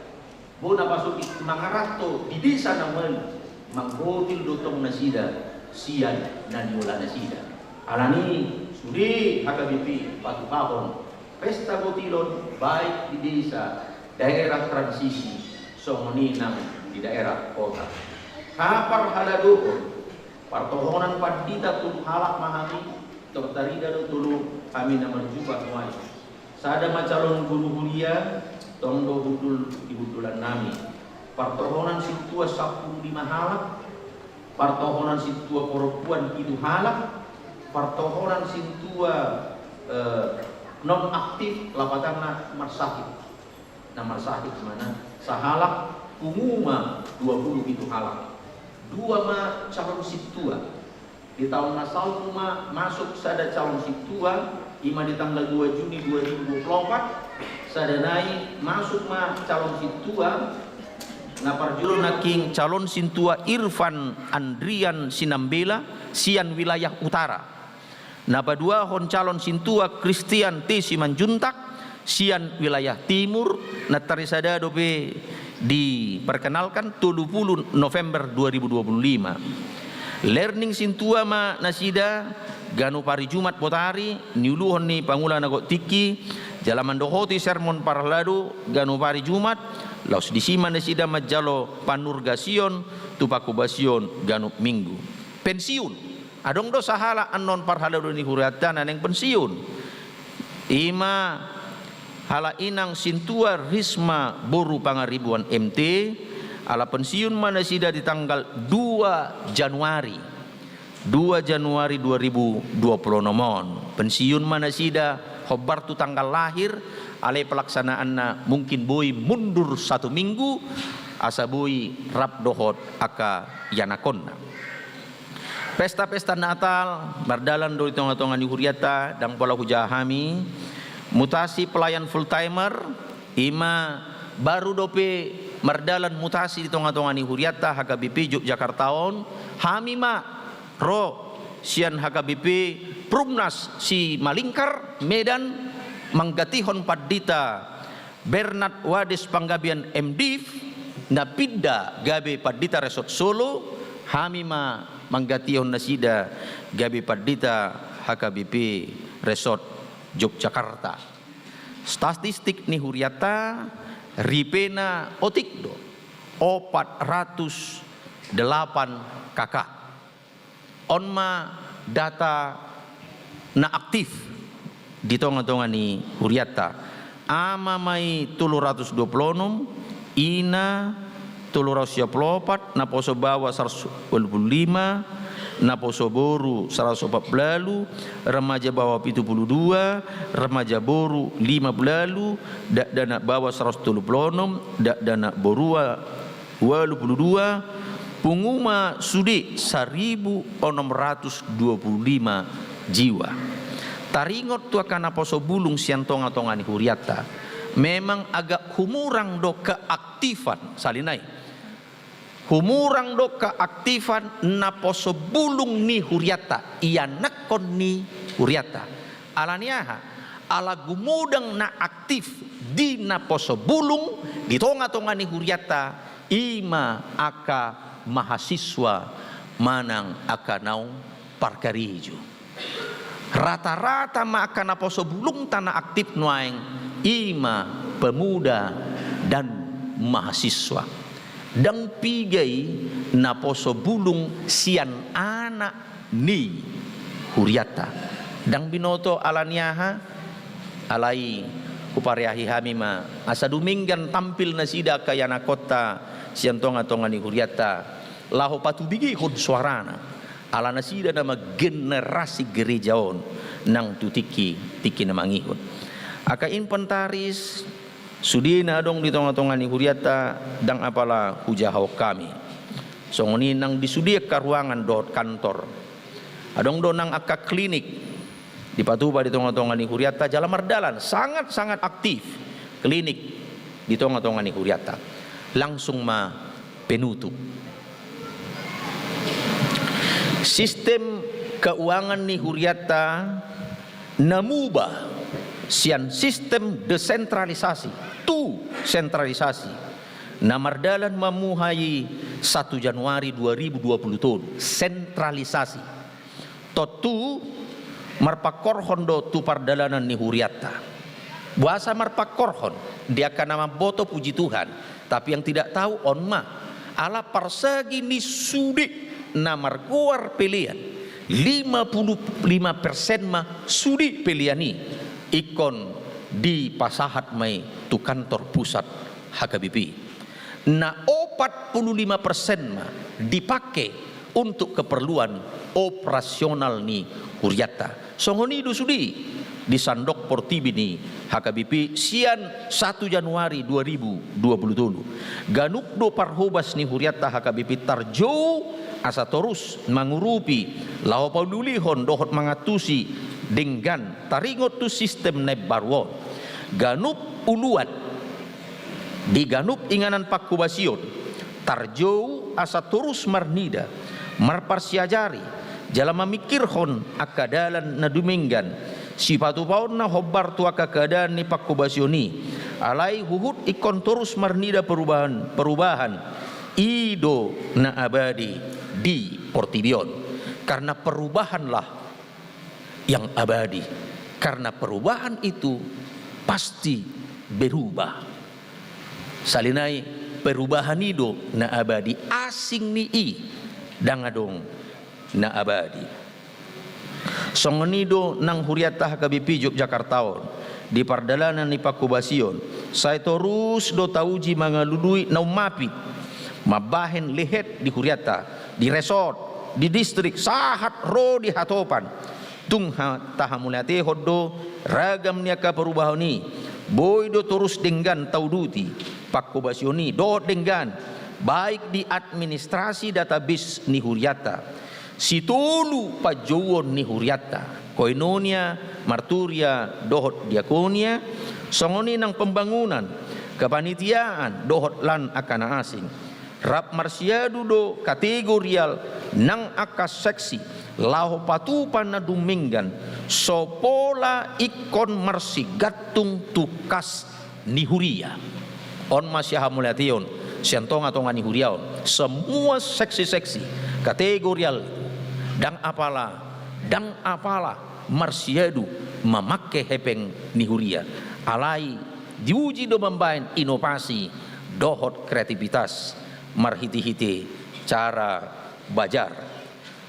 bona pasuk mangarato di desa namun manggotil dotong nasida sian naniola nasida alani sudi HKBP Patupahon Pesta Butilon baik di desa daerah transisi songoninang di daerah kota kapar haladuhon partohonan padita tulu halak mahami tertarida tulu kami nama juga muai sada macalon guru Huria tonggo hudul di hudulan nami partohonan situa 15 halak partohonan situa perempuan itu halak partohonan situa non aktif lapatanna marsahid. Nah marsahid mana? Sahalak umuma 20 itu halak. 2 ma calon situa. Di tahun nasal ma masuk sada calon situa. Ima di tanggal 2 Juni 2024 sada naik masuk ma calon situa. Na parjulo naking calon sintua Irfan Andrian Sinambela Sian wilayah utara. Napa 2 hon calon sintua Christian T Simanjuntak Sian wilayah timur. Na tarisada dope diperkenalkan 30 November 2025. Learning sintua ma nasida ganu pari Jumat potari niuluhon ni Pangulan Nagot Tiki jalaman dohoti sermon parladu ganu pari Jumat laus disima nasida majalo panurgasion tupakubasion ganu minggu. Pensiun adong do sahala anon parhaladu ni huriatan yang pensiun ima hala inang sintua Risma Boru Pangaribuan MT ala pensiun mana sida di tanggal 2 Januari 2020 nomon. Pensiun mana sida khobar tu tanggal lahir ale pelaksanaanna mungkin boy mundur 1 minggu asa boy rap dohot aka yanakonna. Pesta-pesta Natal berdalan do tonga-tonga ni huriata dang pola hujahami mutasi pelayan full timer ima baru dope merdalan mutasi di tonga-tonga ni huriata HKBP Yogyakartaon hamima ro sian HKBP Prumnas si Malingkar Medan manggatihon Padita Bernard Wades Panggabian MDiv napidda gabe Padita Resort Solo hamima manggatihon nasida gabe Padita HKBP Resort Yogyakarta. Statistik ni huriata ripena otikdo 408 kakak. Onma data na aktif di tonga-tonga ni huriata. Ama mai 326 ina 324 na poso bawa 125 na poso boru 140 remaja bawah 72 remaja boru 50 dak dana bawah 136 dak dana borua 82 penguma sudi 1625 jiwa. Taringot tu akan poso bulung sian tonga-tonga ni huriata memang agak humurang do keaktifan salinai humurang do keaktifan na poso bulung ni huriata ia nakon ni huriata alaniaha ala gumudang na aktif di na poso bulung di tonga-tonga ni huriata ima aka mahasiswa manang aka naung parkarijo rata-rata ma aka na poso bulung tanah aktif nuaing ima pemuda dan mahasiswa dang pigai na poso bulung sian anak ni huriata dang binoto alaniaha alai kupariahi hamima asa duminggan tampil nasida kayana kota sian tonga-tonga ni huriata laho patu bigi hod suarana ala nasida nama generasi gerejaon nang tutiki tiki nama ngihud aka inventaris sudina dong di tonga-tonga ni huriata dang apala hujahau kami songoni nang disudia ka ruangan dot kantor adong do nang aka klinik di Patuba di tonga-tonga ni huriata jalan mardalan sangat-sangat aktif klinik di tonga-tonga ni huriata langsung ma penutup sistem keuangan ni huriata namubah sian sistem desentralisasi tu sentralisasi namardalan mamuhai 1 Januari 2020 ton sentralisasi totu marpakorhon do tu pardalanan ni huriata buasa marpakorhon dia akan nama boto puji Tuhan tapi yang tidak tahu onma ala persegi ni sudik namar guar pilihan 55% mah sudi pilihan ikon di pasahat mai tu kantor pusat HKBP na 45% mah dipakai untuk keperluan operasional ni huriata Songonido sudi di Sandok Portibini HKBP sian 1 Januari 2020. Ganukdo parhubas ni huriata HKBP tarjo asa terus mengurupi lau paululihon dohot mangatusi dengan taringot tu sistem nebarwon. Ganup uluan di ganup inganan pakubasion tarjo asa terus marnida marparsiajari jalan memikirhon akadalan na duminggan sipatu paun na hobar tu akadaan ni pakubasioni alai huhut ikon terus marnida perubahan ido na abadi di Portibion, karena perubahanlah yang abadi, karena perubahan itu pasti berubah. Salinai perubahan itu na abadi asing ni i dangadong na abadi. Songonido nang huriata HKBP Yogyakartaon di pardalanan ni pakubasion saya terus do tauji mangaludui na umapit mabahen lihet di huriata di resort di distrik sahat ro di hatopan tung tahamulate hoddo ragam niaka perubahan ni boy do terus dengan tauduti pakubasioni do dengan baik di administrasi database ni huriata situlu pajowon ni huriata koinonia marturia dohot diakonia songoni nang pembangunan kepanitiaan dohot lan akana asing rap marsiadu do kategorial nang akas seksi lahu patupan na duminggan sopola ikon marsigatung tukas ni huria on masyaha mulation siantong atau ngani huriaon semua seksi-seksi kategorial dang apalah marsiadu memakai hepeng nihuria alai diuji do membain inovasi dohot kreativitas marhiti-hiti cara bajar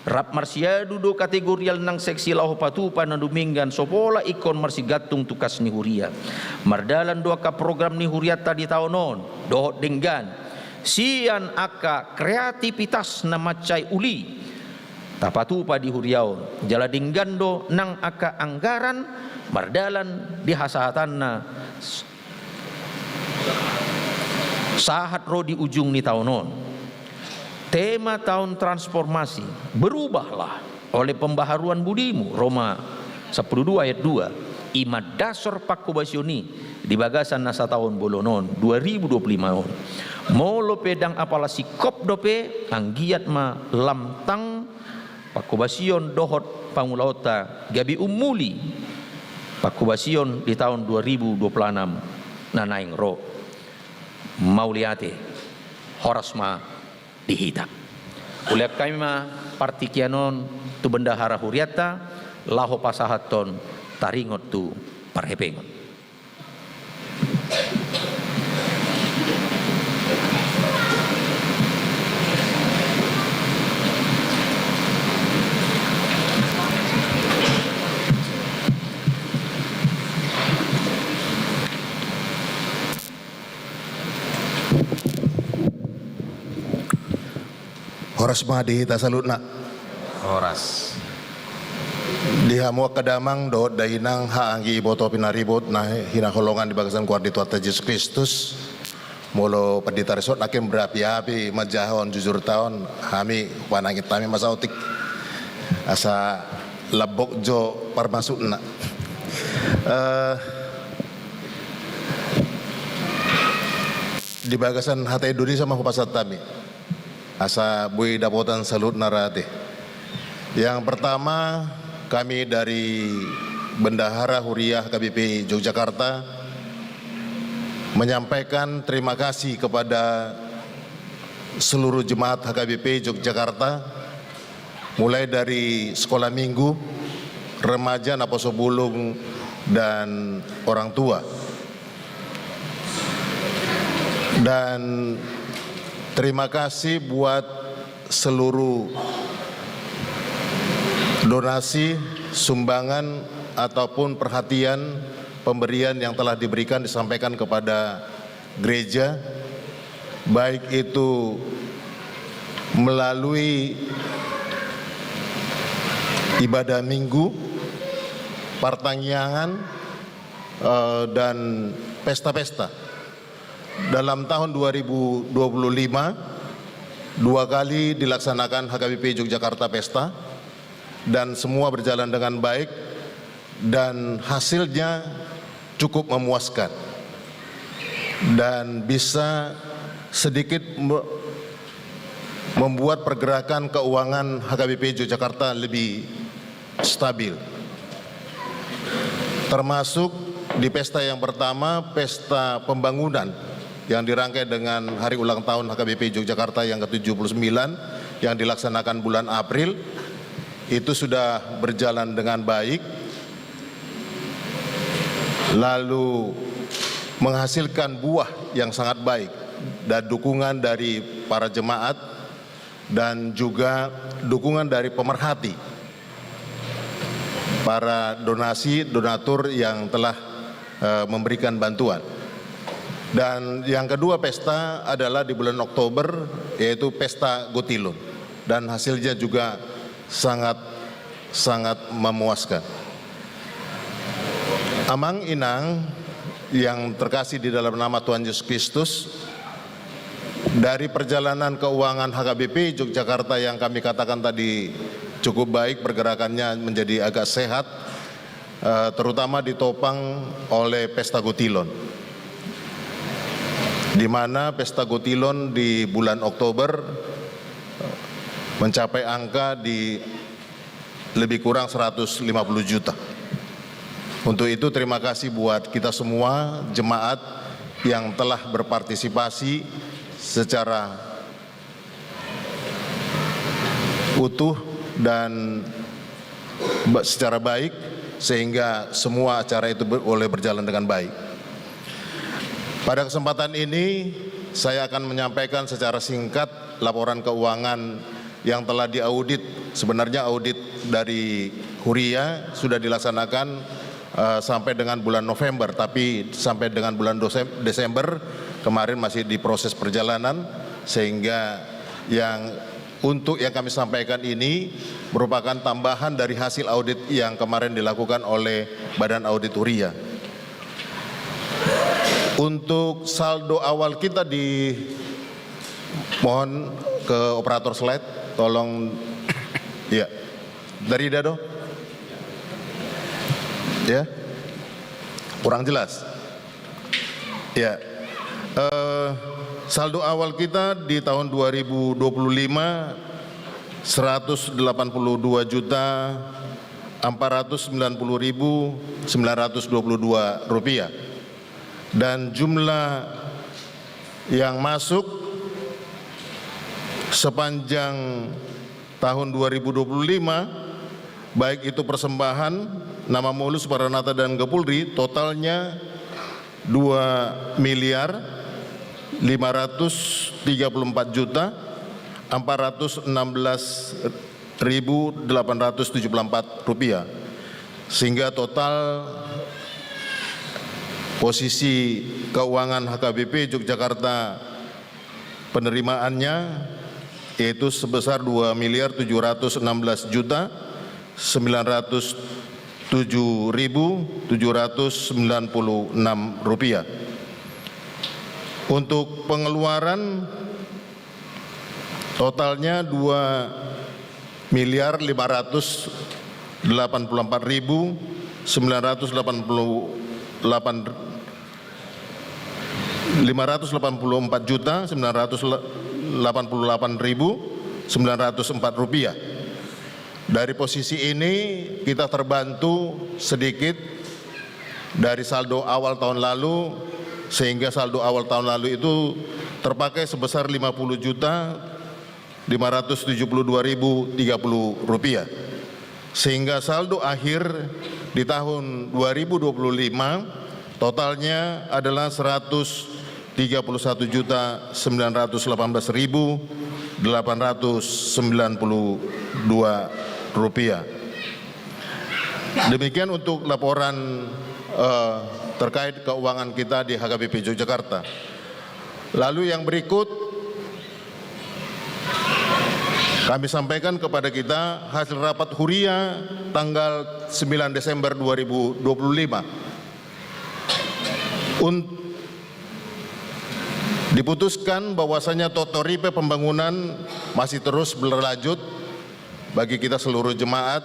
rap marsiadu do kategorial nang seksi lahu patupan na duminggan sopola ikon marsigatung tukas nihuria mardalan do ka program nihuria tadi taonon dohot dengan sian aka kreativitas na macai uli tapatupa di huriaon jala dinggando nang aka anggaran mardalan di hasahatanna sahat ro di ujung ni tahunon. Tema tahun transformasi berubahlah oleh pembaharuan budimu Roma 12 ayat 2 imad dasar pakubasioni di bagasan nasa tahun bolonon 2025 molo pedang apalah sikop dope anggiat ma lamtang pakubasion dohot pangulauta gabi umuli pakubasion di tahun 2026 nanaing ro mauliate horasma dihita uliak kami ma partikianon tu bendahara huriata laho pasahaton taringot tu parhepengon. Horas madi ta salutna Horas dihamu kadamang do dainang haanggi boto pinaribut na hinakolongan di bagasan kuardi tuata Yesus Kristus molo padita resort nakim berapi-api majahon jujur tahun kami panangit kami masautik asa labok jo parmasukna di bagasan hati duri sama hupasat kami asa bui dapotan salut narate. Yang pertama kami dari Bendahara Huriah KBP Yogyakarta menyampaikan terima kasih kepada seluruh jemaat HKBP Yogyakarta mulai dari sekolah minggu, remaja, naposo bulung dan orang tua. Dan terima kasih buat seluruh donasi, sumbangan ataupun perhatian pemberian yang telah diberikan disampaikan kepada gereja, baik itu melalui ibadah minggu pertanian, dan pesta-pesta. Dalam tahun 2025, 2 kali dilaksanakan HKBP Yogyakarta Pesta, dan semua berjalan dengan baik, dan hasilnya cukup memuaskan. Dan bisa sedikit membuat pergerakan keuangan HKBP Yogyakarta lebih stabil. Termasuk di pesta yang pertama, pesta pembangunan yang dirangkai dengan hari ulang tahun HKBP Yogyakarta yang ke-79 yang dilaksanakan bulan April, itu sudah berjalan dengan baik, lalu menghasilkan buah yang sangat baik dan dukungan dari para jemaat dan juga dukungan dari pemerhati, para donatur yang telah memberikan bantuan. Dan yang kedua pesta adalah di bulan Oktober, yaitu Pesta Gotilon, dan hasilnya juga sangat memuaskan. Amang Inang yang terkasih di dalam nama Tuhan Yesus Kristus, dari perjalanan keuangan HKBP Yogyakarta yang kami katakan tadi cukup baik, pergerakannya menjadi agak sehat, terutama ditopang oleh Pesta Gotilon, di mana Pesta Gotilon di bulan Oktober mencapai angka di lebih kurang 150 juta. Untuk itu terima kasih buat kita semua jemaat yang telah berpartisipasi secara utuh dan secara baik, sehingga semua acara itu boleh berjalan dengan baik. Pada kesempatan ini saya akan menyampaikan secara singkat laporan keuangan yang telah diaudit. Sebenarnya audit dari Huria sudah dilaksanakan sampai dengan bulan November, tapi sampai dengan bulan Desember kemarin masih di proses perjalanan, sehingga yang kami sampaikan ini merupakan tambahan dari hasil audit yang kemarin dilakukan oleh Badan Audit Huria. Untuk saldo awal kita mohon ke operator slide, tolong. Ya, dari Dado. Ya, kurang jelas. Ya, saldo awal kita di tahun 2025 182.490.922 rupiah. Dan jumlah yang masuk sepanjang tahun 2025, baik itu persembahan, nama mulus, Maranatha dan Gapulri, totalnya 2.534.416.874 rupiah, sehingga total posisi keuangan HKBP Yogyakarta penerimaannya yaitu sebesar 2.716.796 rupiah. Untuk pengeluaran totalnya 584.904.904 rupiah. Dari posisi ini kita terbantu sedikit dari saldo awal tahun lalu, sehingga saldo awal tahun lalu itu terpakai sebesar 50.572.030 rupiah, sehingga saldo akhir di tahun 2025 totalnya adalah 131.918.892 rupiah. Demikian untuk laporan terkait keuangan kita di HKBP Yogyakarta. Lalu yang berikut Kami sampaikan kepada kita hasil rapat Huria tanggal 9 Desember 2025. Diputuskan bahwasanya Totoripe pembangunan masih terus berlanjut bagi kita seluruh jemaat,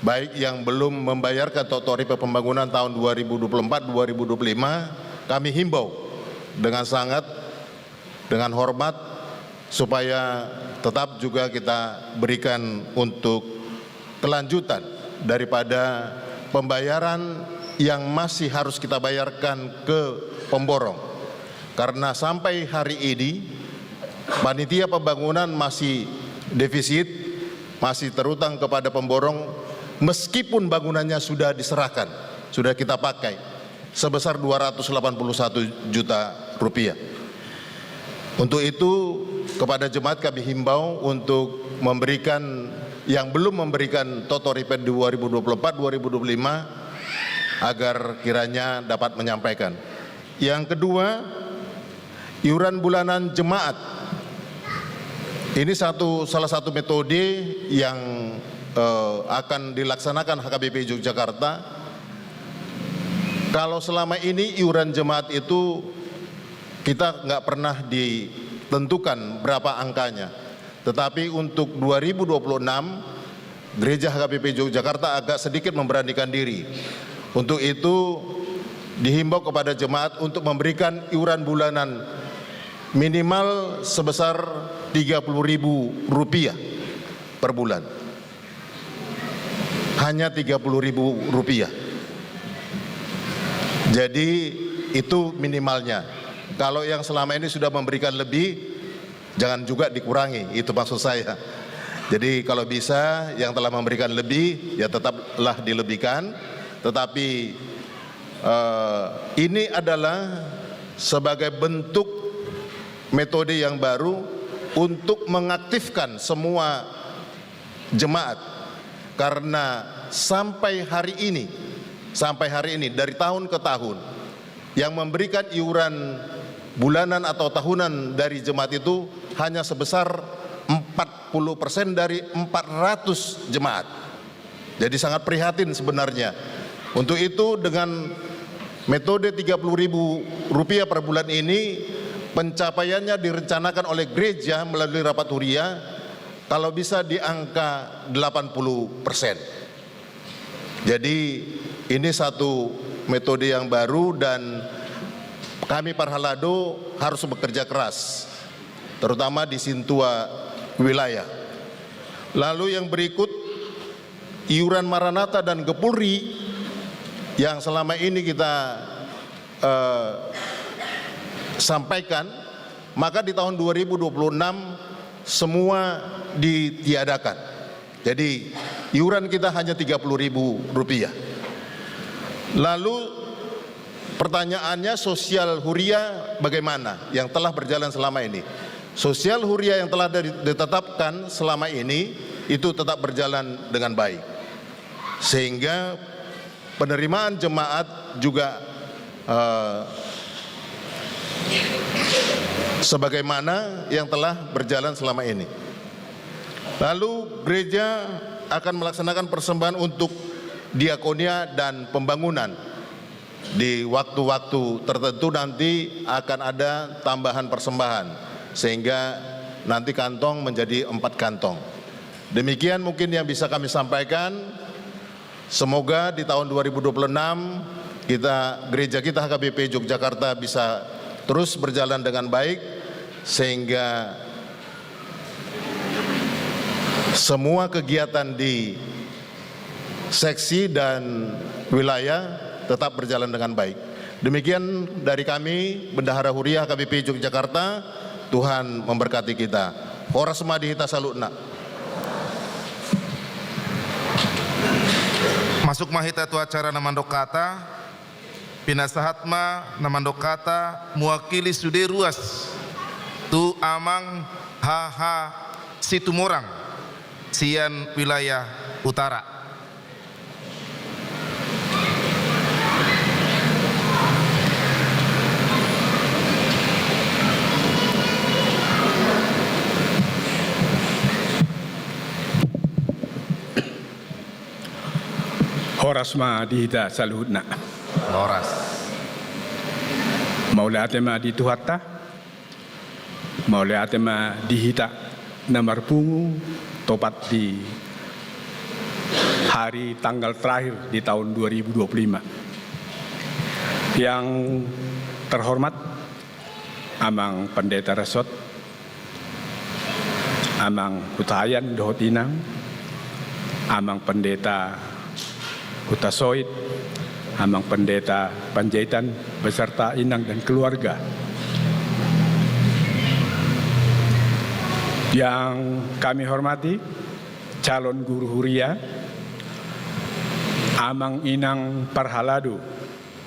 baik yang belum membayarkan Totoripe pembangunan tahun 2024-2025, kami himbau dengan sangat, dengan hormat, supaya tetap juga kita berikan untuk kelanjutan daripada pembayaran yang masih harus kita bayarkan ke pemborong. Karena sampai hari ini panitia pembangunan masih defisit, masih terutang kepada pemborong meskipun bangunannya sudah diserahkan, sudah kita pakai sebesar 281 juta rupiah. Untuk itu kepada jemaat kami himbau untuk memberikan yang belum memberikan Totoripe 2024-2025 agar kiranya dapat menyampaikan. Yang kedua, iuran bulanan jemaat. Ini salah satu metode yang akan dilaksanakan HKBP Yogyakarta. Kalau selama ini iuran jemaat itu kita nggak pernah ditentukan berapa angkanya. Tetapi untuk 2026 Gereja HKBP Yogyakarta agak sedikit memberanikan diri. Untuk itu dihimbau kepada jemaat untuk memberikan iuran bulanan minimal sebesar Rp30.000 per bulan. Hanya Rp30.000. Jadi itu minimalnya. Kalau yang selama ini sudah memberikan lebih, jangan juga dikurangi, itu maksud saya. Jadi kalau bisa yang telah memberikan lebih, ya tetaplah dilebihkan. Tetapi ini adalah sebagai bentuk metode yang baru untuk mengaktifkan semua jemaat, karena sampai hari ini dari tahun ke tahun yang memberikan iuran bulanan atau tahunan dari jemaat itu hanya sebesar 40% dari 400 jemaat. Jadi sangat prihatin sebenarnya. Untuk itu dengan metode Rp30.000 per bulan ini, pencapaiannya direncanakan oleh gereja melalui rapat Huria kalau bisa di angka 80%. Jadi ini satu metode yang baru dan kami Parhalado harus bekerja keras, terutama di Sintua wilayah. Lalu yang berikut, iuran Maranatha dan Gepulri yang selama ini kita sampaikan, maka di tahun 2026 semua ditiadakan. Jadi iuran kita hanya Rp30.000. Lalu pertanyaannya, sosial Huria bagaimana yang telah berjalan selama ini? Sosial Huria yang telah ditetapkan selama ini itu tetap berjalan dengan baik, sehingga penerimaan jemaat juga sebagaimana yang telah berjalan selama ini. Lalu gereja akan melaksanakan persembahan untuk diakonia dan pembangunan. Di waktu-waktu tertentu nanti akan ada tambahan persembahan, sehingga nanti kantong menjadi 4 kantong. Demikian mungkin yang bisa kami sampaikan. Semoga di tahun 2026 gereja kita HKBP Yogyakarta bisa terus berjalan dengan baik, sehingga semua kegiatan di seksi dan wilayah tetap berjalan dengan baik. Demikian dari kami, Bendahara Huria HKBP Yogyakarta. Tuhan memberkati kita. Horas Madihita Salutna. Masuk mahita tu acara namandokata, pinasahatma namandokata mewakili sude ruas tu amang haha Situmorang, Sian wilayah utara. Norasma dihita saluhutna. Noras. Maula atema dituhatta. Maula atema dihita namarpungu topat di hari tanggal terakhir di tahun 2025. Yang terhormat Amang Pendeta Resot, Amang Hutayan Dohot Inang, Amang Pendeta Hutasoid, Amang Pendeta Panjaitan beserta Inang dan keluarga. Yang kami hormati calon guru huria Amang Inang Parhaladu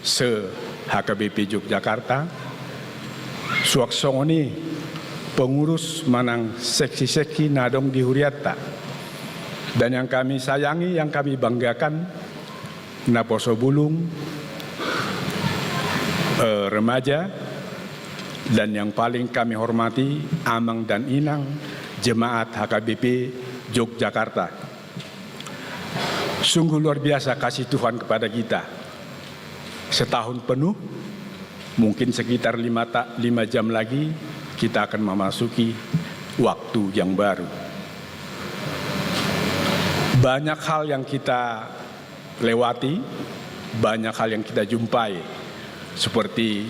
se HKBP Yogyakarta, Suaksongoni pengurus manang seksi-seksi nadong di Huriatta, dan yang kami sayangi, yang kami banggakan Naposo Bulung remaja, dan yang paling kami hormati Amang dan Inang Jemaat HKBP Yogyakarta. Sungguh luar biasa kasih Tuhan kepada kita. Setahun penuh, mungkin sekitar 5 jam lagi kita akan memasuki waktu yang baru. Banyak hal yang kita lewati, banyak hal yang kita jumpai, seperti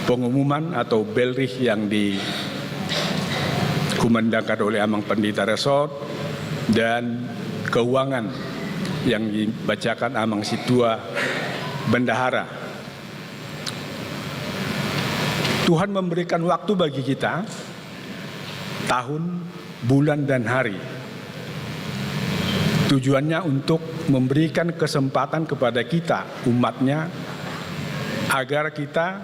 pengumuman atau belrih yang dikumandangkan oleh Amang Pendeta Resort dan keuangan yang dibacakan Amang Situa Bendahara. Tuhan memberikan waktu bagi kita, tahun, bulan, dan hari. Tujuannya untuk memberikan kesempatan kepada kita, umatnya, agar kita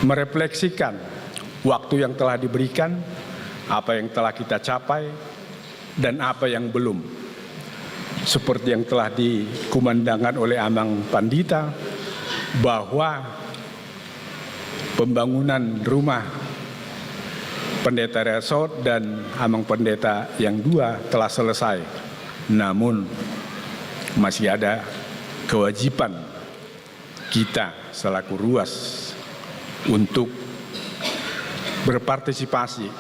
merefleksikan waktu yang telah diberikan, apa yang telah kita capai, dan apa yang belum. Seperti yang telah dikumandangkan oleh Amang Pandita, bahwa pembangunan rumah Pendeta Resort dan Amang Pendeta yang 2 telah selesai. Namun masih ada kewajiban kita selaku ruas untuk berpartisipasi.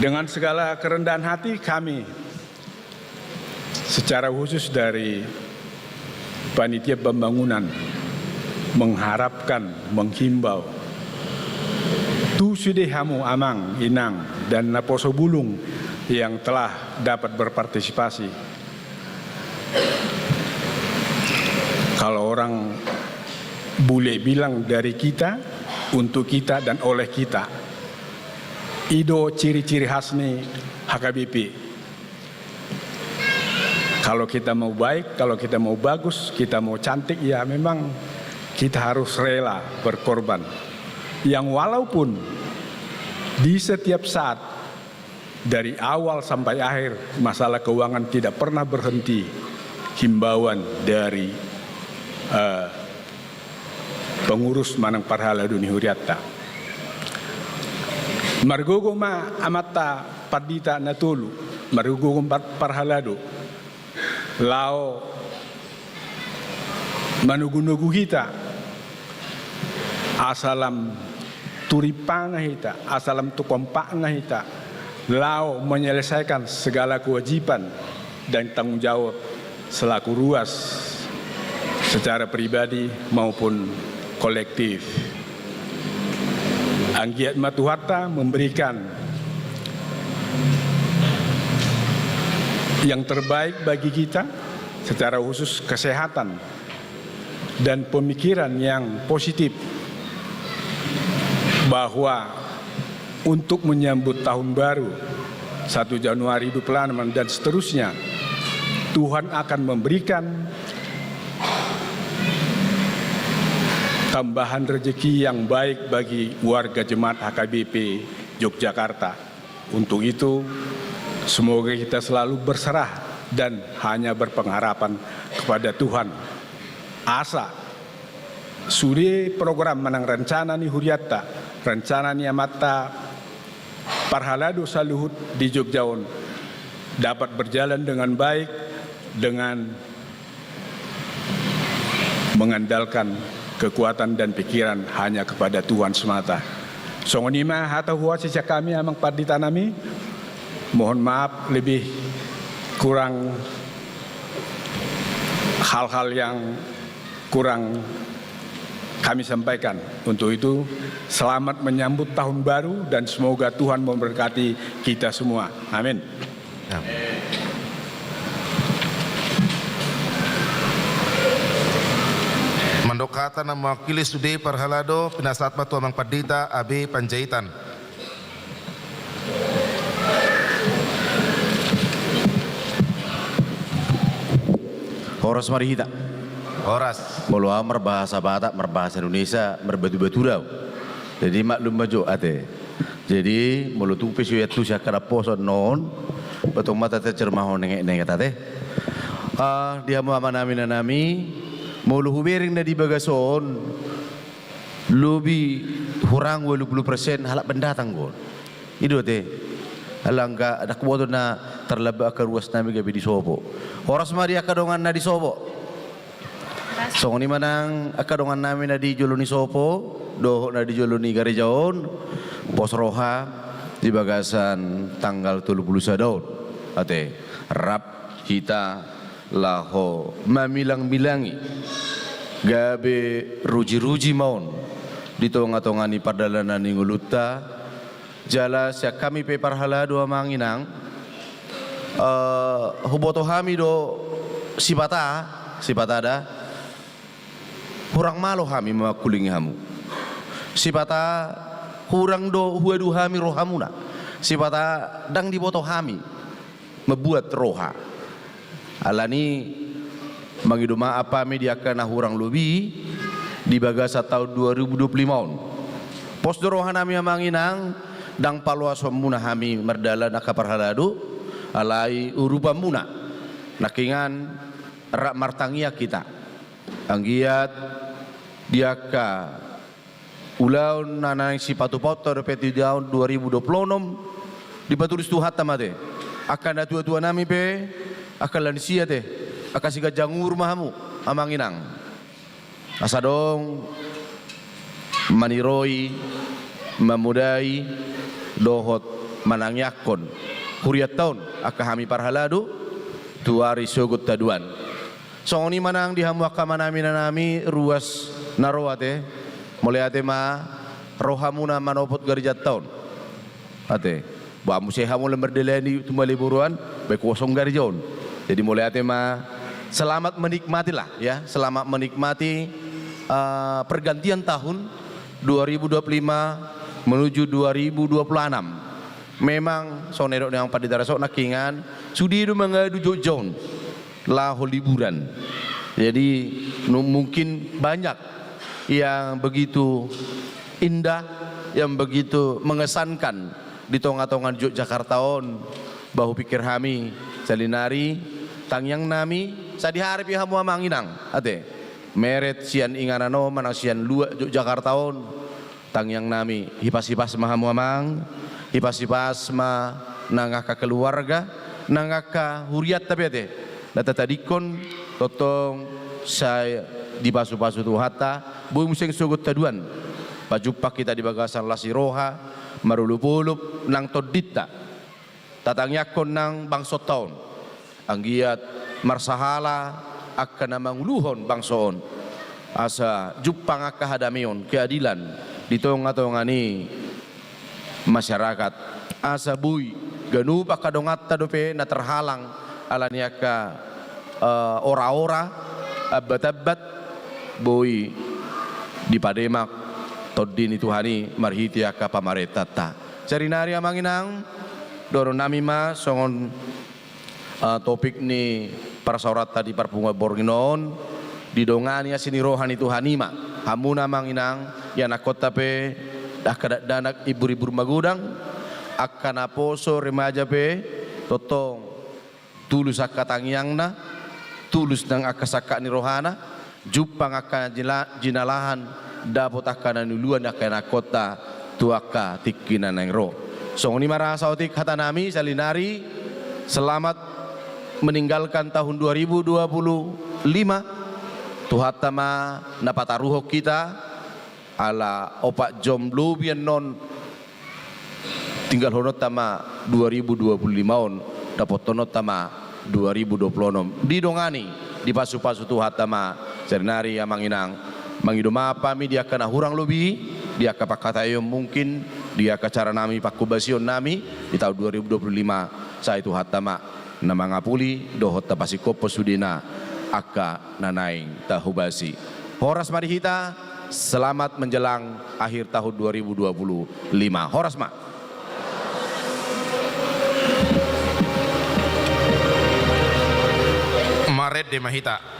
Dengan segala kerendahan hati kami secara khusus dari panitia pembangunan mengharapkan, menghimbau tu sudehamu Amang, Inang, dan Naposo Bulung yang telah dapat berpartisipasi. Kalau orang bule bilang dari kita, untuk kita dan oleh kita. Ido ciri-ciri khas nih HKBP. Kalau kita mau baik, kalau kita mau bagus, kita mau cantik, ya memang kita harus rela berkorban. Yang walaupun di setiap saat, dari awal sampai akhir, masalah keuangan tidak pernah berhenti. Himbauan dari pengurus Manang Parhaladu ni Huriatta. Margogo ma amata padita natulu, margogo Parhaladu. Lao manugunugu kita, asalam turipanga kita, asalam tukompanga kita, lao menyelesaikan segala kewajiban dan tanggung jawab selaku ruas secara pribadi maupun kolektif. Anggiat Matuhatta memberikan yang terbaik bagi kita, secara khusus kesehatan dan pemikiran yang positif, bahwa untuk menyambut tahun baru 1 Januari 2026 dan seterusnya, Tuhan akan memberikan tambahan rezeki yang baik bagi warga jemaat HKBP Yogyakarta. Untuk itu, semoga kita selalu berserah dan hanya berpengharapan kepada Tuhan. Asa suri program Manang rencana ni Huriatta, rencana ni Amata Parhaladu Saluhut di Jogjaon dapat berjalan dengan baik dengan mengandalkan kekuatan dan pikiran hanya kepada Tuhan semata. Songonima hata huwa sisa kami amang paditanami. Mohon maaf lebih kurang hal-hal yang kurang kami sampaikan. Untuk itu, selamat menyambut tahun baru dan semoga Tuhan memberkati kita semua. Amin. Mandokata na mewakili studi Parhalado Pinasat Batu Amang Padita AB Panjaitan. Horas marihita. Horas. Mula merbahasa Batak, merbahasa Indonesia, merbatu-batu dah. Jadi maklum baju ate. Jadi mula tu pesuat tu syakara poso non. Betul mata tercermah nengek ate. Dia muaman nami. Mulu hubering na di bagason lebih kurang 80% halak pendatang gon. Itu teh. Halangga ada kuboto na terlebak ke ruas nami gabi di Sobo. Horas Maria kadongan na di Sobo. So ni manang akadongan nami na di Joloni Sopo, doh na di Joloni Garejaon, Pos Roha di bagasan tanggal 31 daun. Ate rap kita laho mamilang-milangi gabe ruji-ruji maun di tonga-tongani pardalanan ninguluta jala sia kami pe Parhalado manginang huboto hami do sipata ada hurang malo hami makulingi hamu sipata hurang do huedu hami rohamuna sipata dang diboto hami membuat roha alani mangiduma apa media kana hurang lubi di bagasa tahun 2025 pos dorohan nami manginang dang palwa somuna hami merdala naka Parhalado alai urupa muna nakingan rak martangia kita anggiat diaka ulau nanang si patu-patu repeti tahun 2026 dibatulis tu hatta mate akan tua-tua nami pe akan lansia teh akan siga jangur mahamu amanginang asadong maniroi mamudai dohot manangyakon huriat tahun akan hami Parhalado tuari sogut taduan songoni manang dihamu akan manami ruas naroate mulai ate ma rohamuna manopot garjat tahun ate bamu sehamu lembar deleni tumbali buruan baik kosong garjaun. Jadi mulai tema selamat menikmati lah ya, selamat menikmati pergantian tahun 2025 menuju 2026. Memang sonero yang pada darasok nakingan sudi itu mengadu jojon lah liburan. Jadi mungkin banyak yang begitu indah, yang begitu mengesankan di tonga-tongan Yogyakartaon bahu pikir hami salinari tangyang nami sadiharip hamu manginang ate meret sian inganano manang sian lua Yogyakartaon tangyang nami hipas-hipas mahamu amang hipas-hipas ma nangaka keluarga nangaka huriat tapi ate data tadikon totong saya di pasu-pasu tu hatta bu museng sugut taduan pajuppa kita di bagasan lasiroha marulupulup nang todita tatangyakon nang bangsot taon anggiat marsahala akan namang luhon bangsoon asa jupang akahadamion keadilan di tonga-tongani masyarakat asa bui ganup akadongat tadope na terhalang alaniaka ora-ora abat-abat bui di pademak todin itu hani marhiti aka pamaretata cari nari amanginang doron nami ma songon topik ni para saurat tadi parpunga borginon didongani asini rohani itu hanima hamuna manginang yana kota pe dah kadak danak ibu-ibu magudang akan aposo remaja pe totong tulus akatangyangna tulus nang akasaka ni rohana jupang akan jinalahan dapat akan nuluan akan kota tuaka tikinan yang roh. So ni marah sautik kata nami salinari selamat meninggalkan tahun 2025, Tuhan tama napataruhok kita ala opak jomblo bian non tinggal honot tama 2025 on dapat tonot tama 2026 didongani di pasu-pasu Tuhan tama sernari amang inang mangidoma pami dia kena hurang lebih dia kapakatayo mungkin dia kacara nami pakubasion nami di tahun 2025 saya Tuhan tama nama ngapuli dohot tapasi kopo sudina aka nanaing tahubasi horas mari kita selamat menjelang akhir tahun 2025 horas ma Maret de Mahita.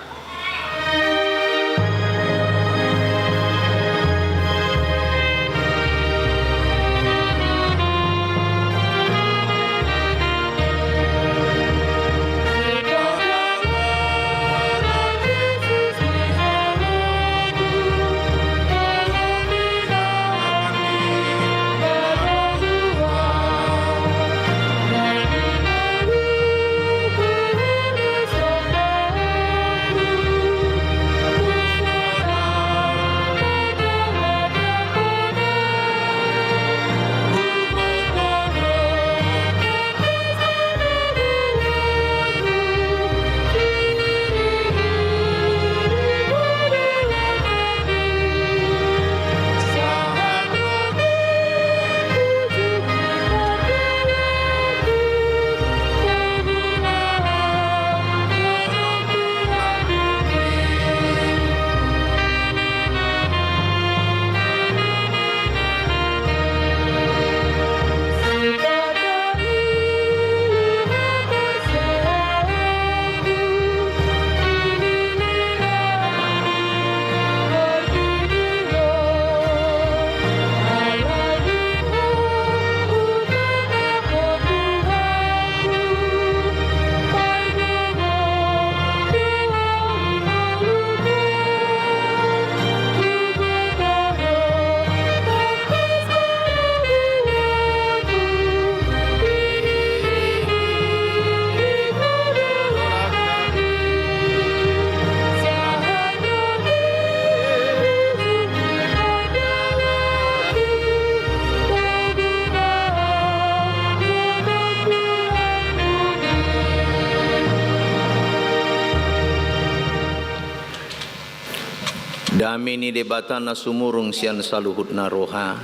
Dami ni debatan na sumurong siyan sa luhut na roha,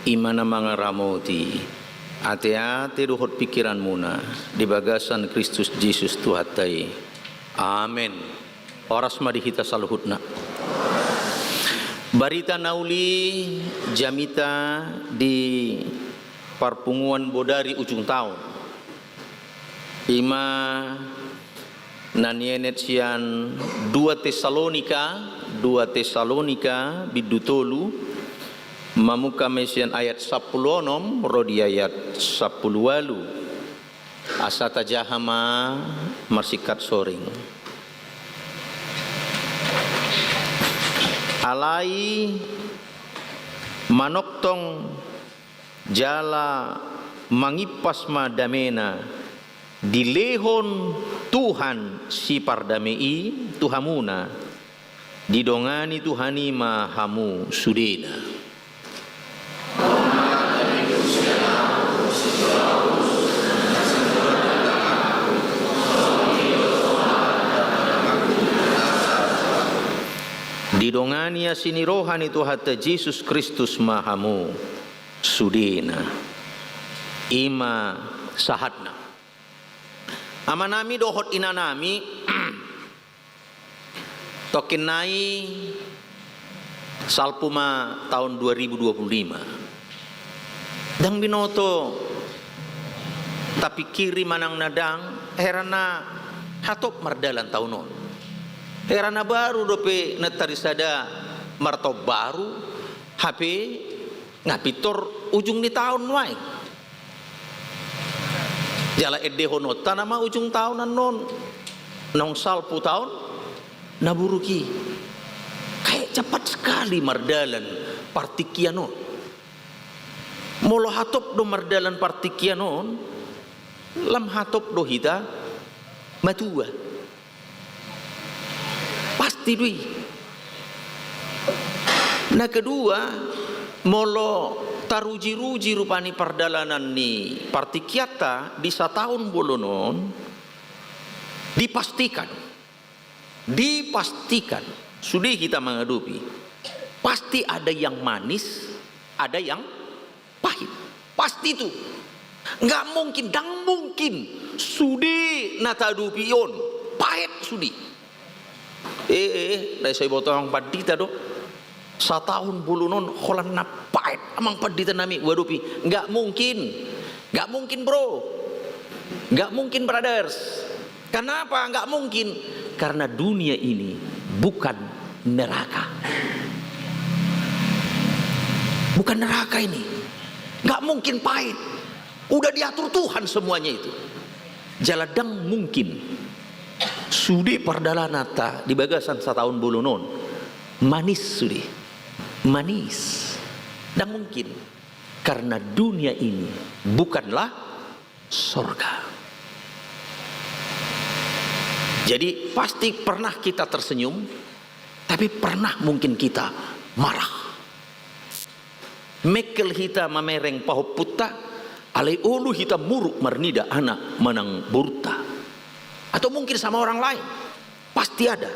imana mga ramoti, ate-ate duhot pikiran muna, di bagasan Kristus Jesus Tuhatay. Amen. Oras madihita sa luhut na. Barita nauli jamita di Parpunguan Bodari ujung tahun. Ima nanienet sian 2 Tesalonika bidutolu mamuka mesian ayat 10 rodi ayat 10 walu asata jahama marsikat soring alai manoktong jala mangipas madamena dilehon Tuhan si pardamei Tuhamuna didongani Tuhani mahamu sudena. Didongani asini rohani Tuhata Yesus Kristus mahamu sudena. Ima sahatna. Amanami dohot inanami tokenai salpuma tahun 2025 dang binoto tapi kiri manang nadang herana hatop mardalan tahunon herana baru dope natarisada martop baru HP ngapitor ujung di tahun wae jala edde honota nama ujung tahunan non nong salpu tahun naburuki kayak cepat sekali mardalan partikianon molo hatop do mardalan partikianon lam hatop do hita matua. Pasti dui. Nah kedua, molo taruji-ruji rupani perdalanan ni partikiata di satahun bolonon dipastikan sudah kita menghadapi pasti ada yang manis, ada yang pahit, pasti itu nggak mungkin sudi natadupi on pahit sudi dari saya botong padita do satahun bulunon holan na pahit amang padita nami wadupi nggak mungkin bro, nggak mungkin brothers. Kenapa nggak mungkin? Karena dunia ini bukan neraka, ini nggak mungkin pahit. Udah diatur Tuhan semuanya itu. Jaladang mungkin sudi perdalanata di bagasan setahun bulunon manis sudi manis dan mungkin karena dunia ini bukanlah surga. Jadi pasti pernah kita tersenyum, tapi pernah mungkin kita marah. Mekel hita mamereng pahoputta, alai ulu hita muruk marnida anak menang burta. Atau mungkin sama orang lain. Pasti ada.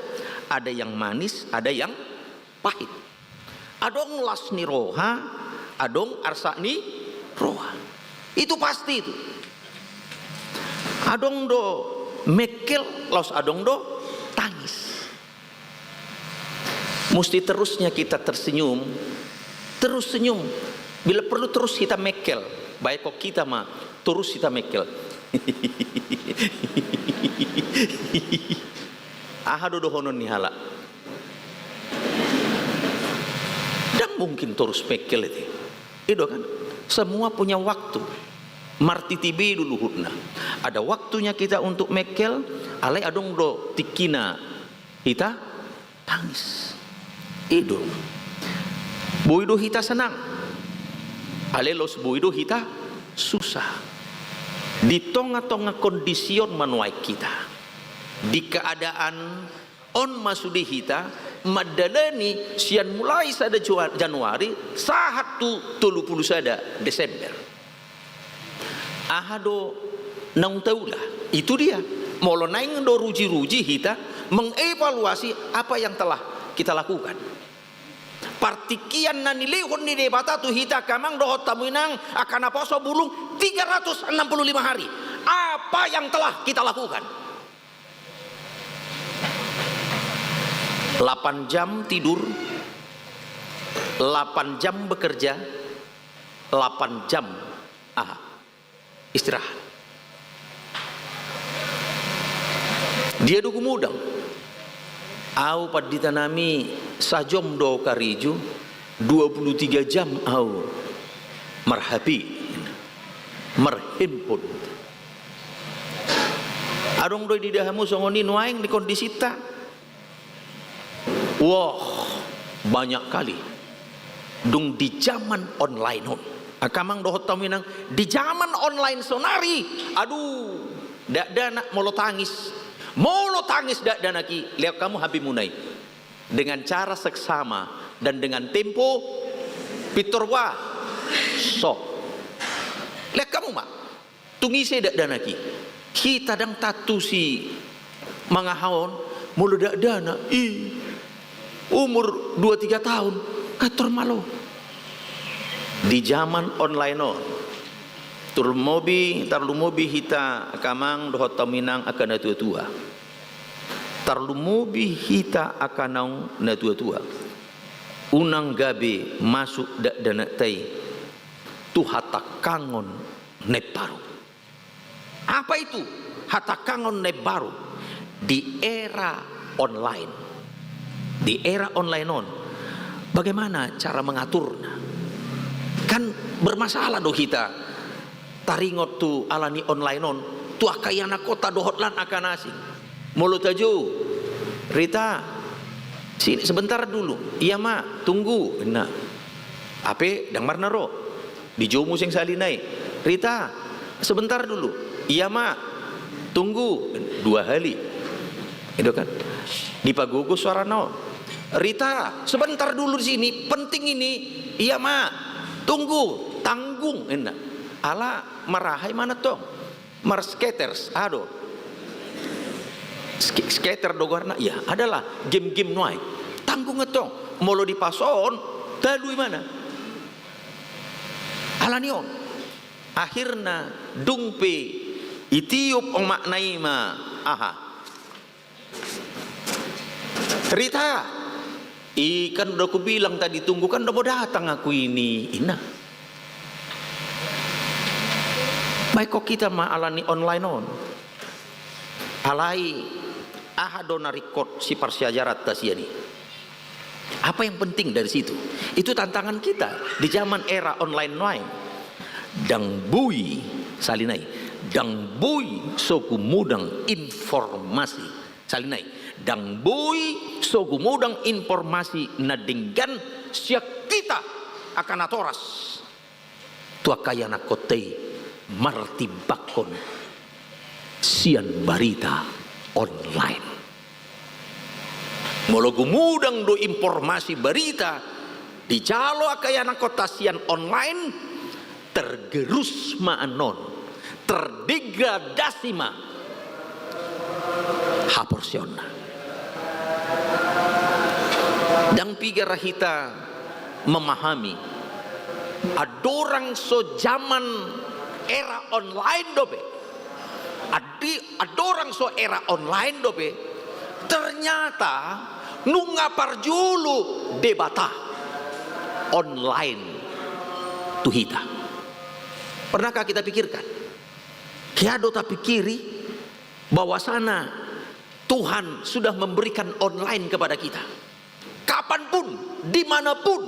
Ada yang manis, ada yang pahit. Adong lasni roha, adong arsakni roha. Itu pasti itu. Adong do mekel los adong do tangis. Mesti terusnya kita tersenyum, terus senyum. Bila perlu terus kita mekel. Baik kok kita mah terus kita mekel. Ahado dohonon ni hala. Dan mungkin terus mekel itu. Itu kan. Semua punya waktu. Martitibi dulu hudna. Ada waktunya kita untuk mekel, alai adong do tikina kita tangis. Itu. Boido kita senang. Alai los boido kita susah. Di tonga-tonga kondision manuai kita. Di keadaan on masudi kita madalani sian mulai sada Januari sahat tu 30 sada Desember. Ahado nang taulah itu dia molo naing do ruji-ruji kita mengevaluasi apa yang telah kita lakukan. Partikian nanilehon ni debata tu hita kamang dohot taminang akan aposo bulung 365 hari. Apa yang telah kita lakukan? 8 jam tidur, 8 jam bekerja, 8 jam istirahat. Dia duku mudang. Au padita nami sajom do kariju 23 jam au marhabi marhimpun. Adong do di dahamu songoni nuaing di kondisi ta. Wah, banyak kali. Dung di zaman online on. Akamang dohot taminang di zaman online sonari. Aduh, dak dana molo tangis dak dana ki. Lihat kamu habis munai dengan cara seksama dan dengan tempo pitorwa so. Lihat kamu mak tungise dak dana ki. Kita dang tatu si mangahon molo dak dana umur 2-3 tahun kator malo. Di zaman online on tarlumobi hita kamang dohot taminang akan na tua-tua. Tarlumobi hita akan na tua-tua. Unang gabi masuk dak danatai tu hata kangon neparu. Apa itu hata kangon neparu? Di era online. Di era online on. Bagaimana cara mengaturnya? Kan bermasalah do kita taringot tu alani online on tu akayana kota dohotlan akan asing mulu taju Rita sini sebentar dulu iya mak tunggu nah ape dang marnaro di jomu sing salinai Rita sebentar dulu iya mak tunggu 2 hari. Itu kan. Dipagugu suara naon. Rita, sebentar dulu di sini, penting ini. Iya, Ma. Tunggu, tanggung. Enak. Ala marahai mana tong? Mar skaters, aduh. Skater dogarna, ya adalah game-game nuai. Tanggung ngetong. Molo di pason, tadui mana? Alanion. Akhirna dungpe itiup ong maknai ma. Aha. Rita, ikan udah aku bilang tadi tunggu, kan udah mau datang aku ini. Ina. Baik kok kita mah alani online on. Alai ahadona record si parsiajarat tasiani. Apa yang penting dari situ? Itu tantangan kita di zaman era online noai. Dang bui salinai, dang bui soku mudang informasi salinai, dang bui soku mudang informasi nadinggan siak kita akan atoras. Tua kaya nakotei martibakon sian barita online. Molo gumudang do informasi berita di calo akayana kota sian online tergerus maanon, terdegradasi ma haporsiona. Dan piga rahita memahami adorang so zaman era online dobe, adorang so era online dobe, ternyata nungapar julu debata online tuhita. Pernahkah kita pikirkan? Kiado tak pikiri bahwa sana Tuhan sudah memberikan online kepada kita. Kapanpun, dimanapun,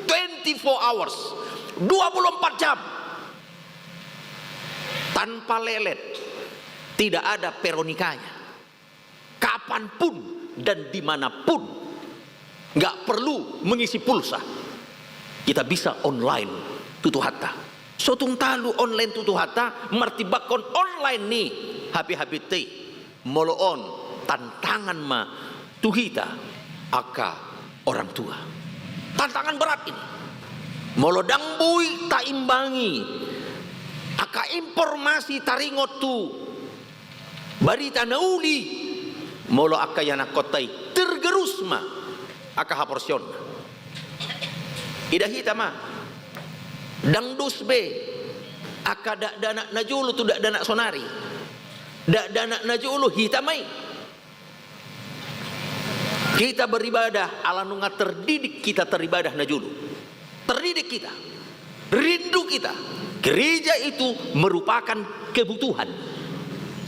24 hours, 24 jam. Tanpa lelet, tidak ada peronikanya. Kapanpun dan dimanapun, nggak perlu mengisi pulsa. Kita bisa online tutu hatta. Sotung talu online tutu hatta, martibakon online nih, HP-HP moloon tantangan ma tuhita aka orang tua. Tantangan berat ini. Molodang bui tak imbangi. Aka informasi taringot tu. Barita nauli. Molo aka yana kotai tergerus ma aka haporsion. Idah hita ma. Dang dus be aka dak dana najulu tu dak dana sonari. Dak dana najulu hitamai. Kita beribadah ala nunga terdidik kita teribadah najulu. Terdidik kita. Rindu kita. Gereja itu merupakan kebutuhan.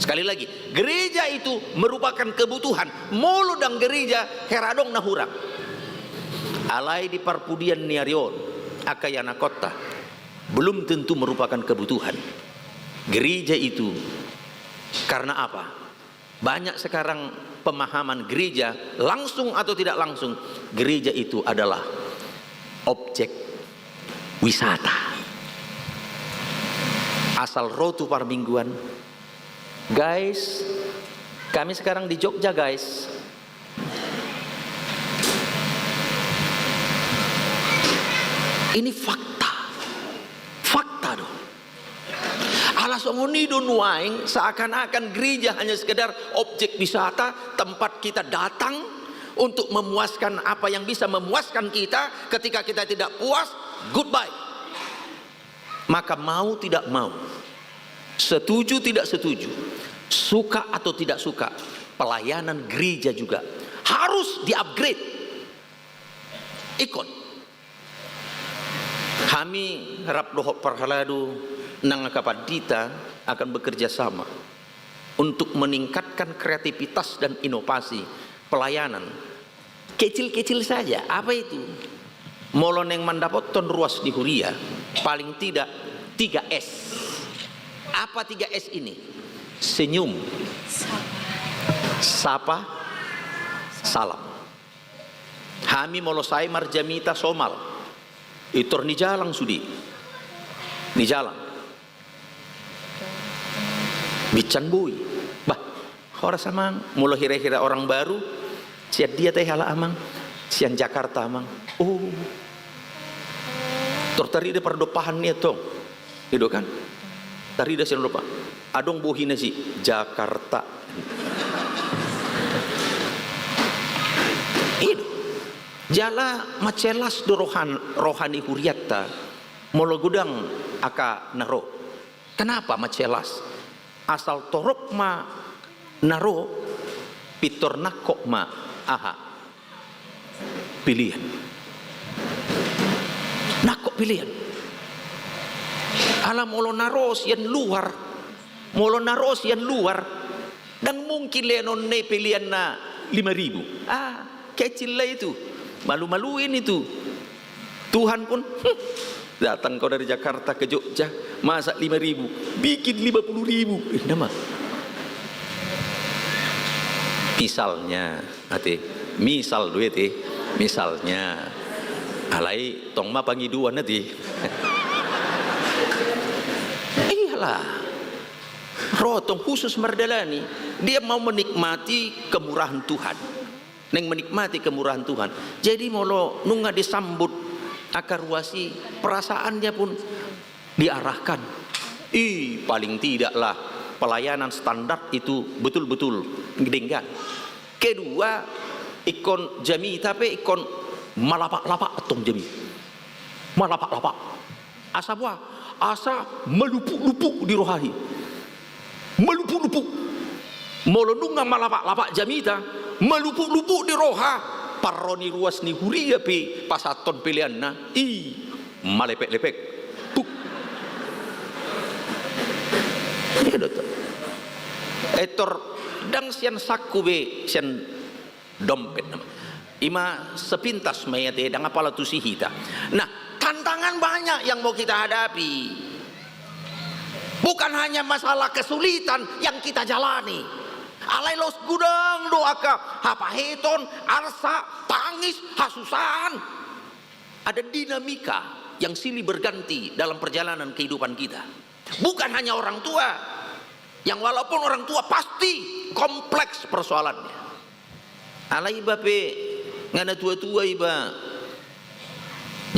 Sekali lagi, gereja itu merupakan kebutuhan. Mulu dang gereja heradong nahurang. Alai di parpudian niarion akayana kota belum tentu merupakan kebutuhan. Gereja itu karena apa? Banyak sekarang pemahaman gereja langsung atau tidak langsung, gereja itu adalah objek wisata. Asal rotu par mingguan. Guys, kami sekarang di Jogja guys. Ini fakta. Fakta dong. Alasongoni nuaing seakan-akan gereja hanya sekedar objek wisata, tempat kita datang untuk memuaskan apa yang bisa memuaskan kita. Ketika kita tidak puas, goodbye. Maka mau tidak mau, setuju tidak setuju, suka atau tidak suka, pelayanan gereja juga harus di-upgrade. Ikut. Kami harap dohok parhaladu nang kapadita akan bekerja sama untuk meningkatkan kreativitas dan inovasi pelayanan kecil-kecil saja. Apa itu? Molon yang mendapatkan ruas di Huria paling tidak 3S. Apa 3S ini? Senyum, sapa, salam. Kami molosai marjamita somal. Itor ni jalang sudi, ni jalang. Bican bui, Horas amang, mula hira-hira orang baru, sian dia teh hala amang, sian Jakarta amang. Oh, tari de perdopahan nih tong, itu kan? Tari de sian lupa, adong bohina si Jakarta. Itu, jala macelas do rohani huriatta, mula gudang aka naro. Kenapa macelas? Asal torok ma naro pitor nakok ma aha pilihan nakok pilihan alam molo naros yang luar dan mungkin lenon ne pilihan na 5.000 kecil lah itu, malu-maluin itu. Tuhan pun datang kau dari Jakarta ke Jogja masak 5.000 bikin 50.000 nama. Misalnya misal duit misalnya alai tong ma pangiduan nanti iyalah rotong khusus Mardalani dia mau menikmati kemurahan Tuhan jadi molo nunga disambut akar wasi perasaannya pun diarahkan paling tidaklah pelayanan standar itu betul-betul ngedenggan. Kedua, ikon jami tapi ikon malapak-lapak tong jami. Malapak-lapak. Asa buah, asa melupuk-lupuk di rohani. Melupuk-lupuk. Molonunga malapak-lapak jamita, melupuk-lupuk di roha. Paroni ruas ni huria pe pasaton pilihanna. Malepek-lepek. Puk. Iya dokter. Etor dang sian saku be sian dompet nama. Ima sepintas mayate dang apala tu sihita. Nah, tantangan banyak yang mau kita hadapi. Bukan hanya masalah kesulitan yang kita jalani. Alai los gudang doaka hapaheton arsa tangis hasusan. Ada dinamika yang silih berganti dalam perjalanan kehidupan kita. Bukan hanya orang tua, yang walaupun orang tua pasti kompleks persoalannya. Alai bape ngana tua-tua iba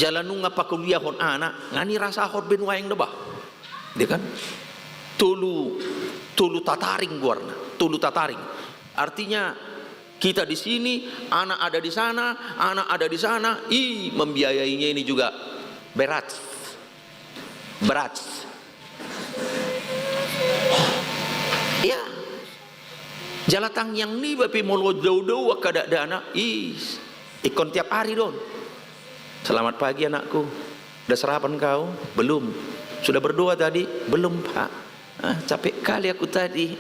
jalanung apa kuliah hon anak ngani rasa hot ben wayang debah. Dia kan tulu tataring guarna, tulu tataring. Artinya kita di sini, anak ada di sana, anak ada di sana, membiayainya ini juga berat. Ya, jalatang yang ni bapi molo jauh-jauh kada dana, ikon tiap hari don. Selamat pagi anakku, udah sarapan kau? Belum. Sudah berdoa tadi? Belum pak. Capek kali aku tadi.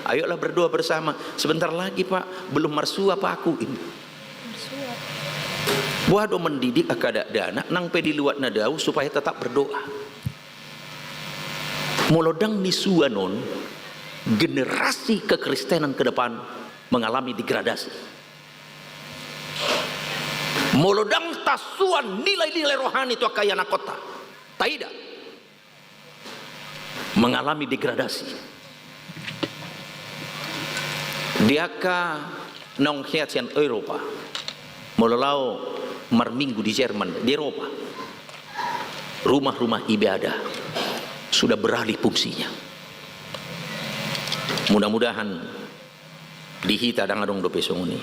Ayolah berdoa bersama. Sebentar lagi pak, belum marsua pak aku ini. Buado mendidik kada dana, nang pedi luat nadau supaya tetap berdoa. Molodang nisuanon. Generasi kekristenan ke depan mengalami degradasi. Molodang tasuan nilai-nilai rohani itu akayana kota. Taida mengalami degradasi. Diaka nong hiatian Eropa, mololau marminggu di Jerman, di Eropa. Rumah-rumah ibadah sudah beralih fungsinya. Mudah-mudahan dihita dangadong dope songuni.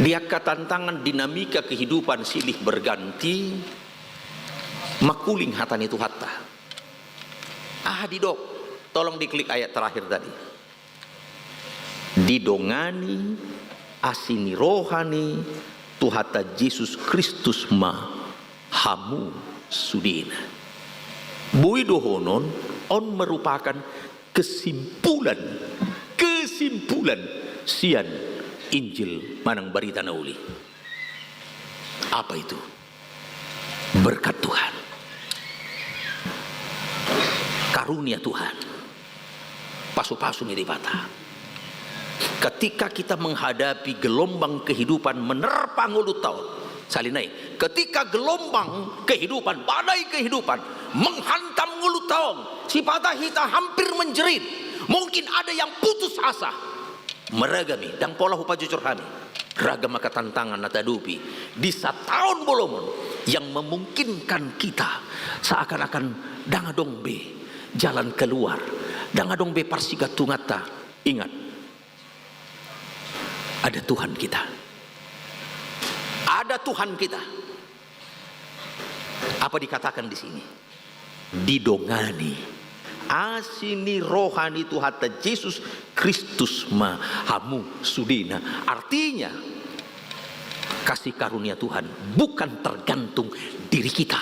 Dia tantangan dinamika kehidupan silih berganti makuling hatan itu hatta. Didok, tolong diklik ayat terakhir tadi. Didongani asini rohani tuhata Yesus Kristus ma hamu sudina. Bui dohonon on merupakan kesimpulan sian Injil manang barita nauli. Apa itu? Berkat Tuhan, karunia Tuhan, pasu-pasu miripata. Ketika kita menghadapi gelombang kehidupan menerpa ngulu tahun salinai, ketika gelombang kehidupan, badai kehidupan menghantam ngulu tahun, si patah kita hampir menjerit, Mungkin ada yang putus asa. Meragami dan pola hupa jujur kami. Ragam maka tantangan natadupi di setahun bolomon yang memungkinkan kita seakan-akan dangadongbe jalan keluar. Dangadongbe parsiga tungata. Ingat, ada Tuhan kita. Ada Tuhan kita. Apa dikatakan di sini? Didongani. Asini rohani Tuhan Yesus Kristus mahamu sudina. Artinya kasih karunia Tuhan bukan tergantung diri kita,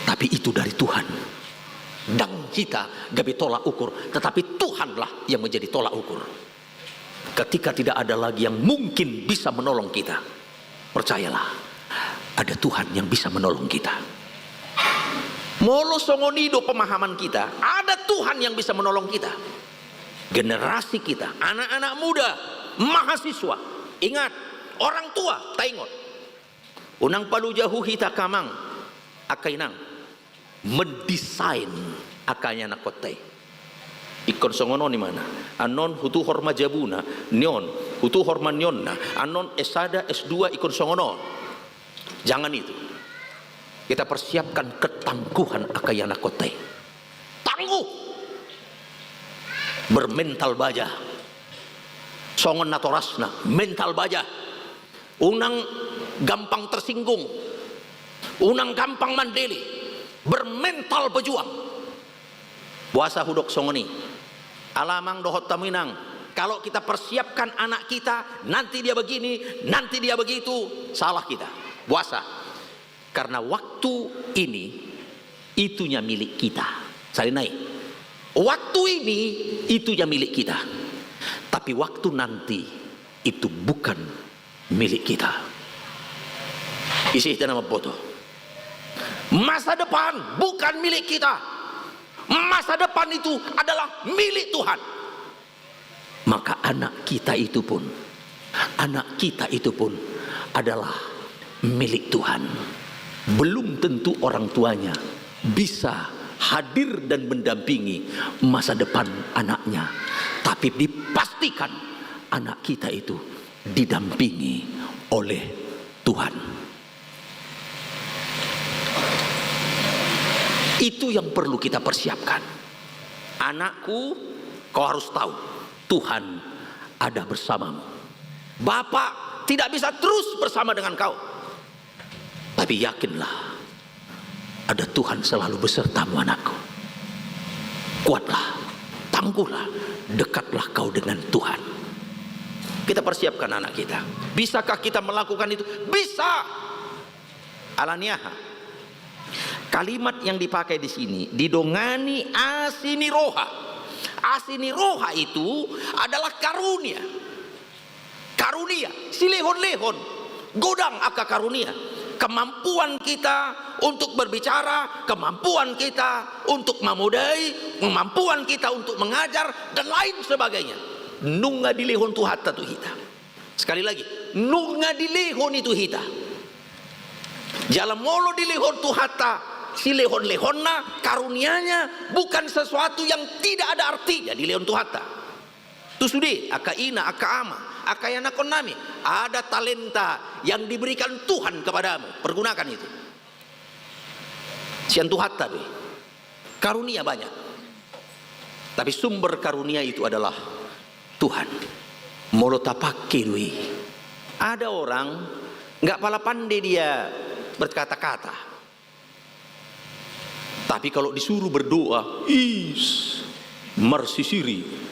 tapi itu dari Tuhan. Dan kita gabe tolak ukur, tetapi Tuhanlah yang menjadi tolak ukur. Ketika tidak ada lagi yang mungkin bisa menolong kita, percayalah, ada Tuhan yang bisa menolong kita. Molo songonido pemahaman kita, ada Tuhan yang bisa menolong kita. Generasi kita, anak-anak muda, mahasiswa, ingat, orang tua, taingot. Unang palu jauh hita kamang, akainang, mendesain akanya nakotai. Ikon songono ni mana? Anon hutu horma jabuna, nion, hutu horma nionna, anon esada S2 ikon songono. Jangan itu. Kita persiapkan ketangguhan akayana kotai. Tangguh. Bermental baja. Songon natorasna, mental baja. Unang gampang tersinggung. Unang gampang mandeli. Bermental pejuang. Puasa hudok songoni. Alamang dohot taminang. Kalau kita persiapkan anak kita, nanti dia begini, nanti dia begitu, salah kita. Puasa. Karena waktu ini itunya milik kita. Salinai. Waktu ini itunya milik kita. Tapi waktu nanti itu bukan milik kita. Isi itu nama foto. Masa depan bukan milik kita. Masa depan itu adalah milik Tuhan. Maka anak kita itu pun adalah milik Tuhan. Belum tentu orang tuanya bisa hadir dan mendampingi masa depan anaknya, tapi dipastikan anak kita itu didampingi oleh Tuhan. Itu yang perlu kita persiapkan. Anakku, kau harus tahu Tuhan ada bersamamu. Bapak tidak bisa terus bersama dengan kau, tapi yakinlah ada Tuhan selalu besertamu anakku. Kuatlah, tangguhlah, dekatlah kau dengan Tuhan. Kita persiapkan anak kita. Bisakah kita melakukan itu? Bisa. Alaniaha. Kalimat yang dipakai di sini, didongani asini roha. Asini roha itu adalah karunia. Karunia, silehon-lehon, godang aka karunia. Kemampuan kita untuk berbicara, kemampuan kita untuk memudai, kemampuan kita untuk mengajar dan lain sebagainya. Nunga dilehon tu hatta tu hita. Sekali lagi, nunga dilehon itu hita. Jalan molo dilehon tu hatta, si lehon-lehonna karunianya bukan sesuatu yang tidak ada artinya di lehon tu hatta. Tu sudi akaina akaama akayana konami, ada talenta yang diberikan Tuhan kepadamu, pergunakan itu. Sian Tuhan tadi karunia banyak, tapi sumber karunia itu adalah Tuhan. Molo tapake lui. Ada orang nggak pala pandai dia berkata-kata, tapi kalau disuruh berdoa, mersisiri.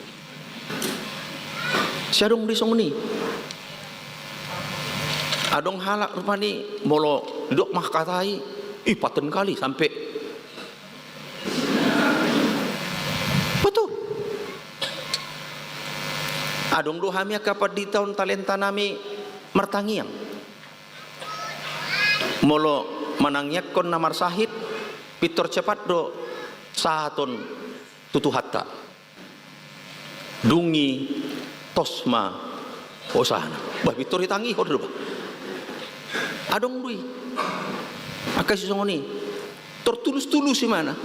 Siadong disongni. Adong halak rupani molo duduk mah katai, paten kali sampai. Betul. Adong dohamia kapat di tahun talenta nami mertangiang. Molo manangyak kon namar sahid, pitor cepat do sahaton tutu hatta. Dungi tosma osana bah bitor hitangi hor ba adong dui akai songoni tertulus-tulus si mana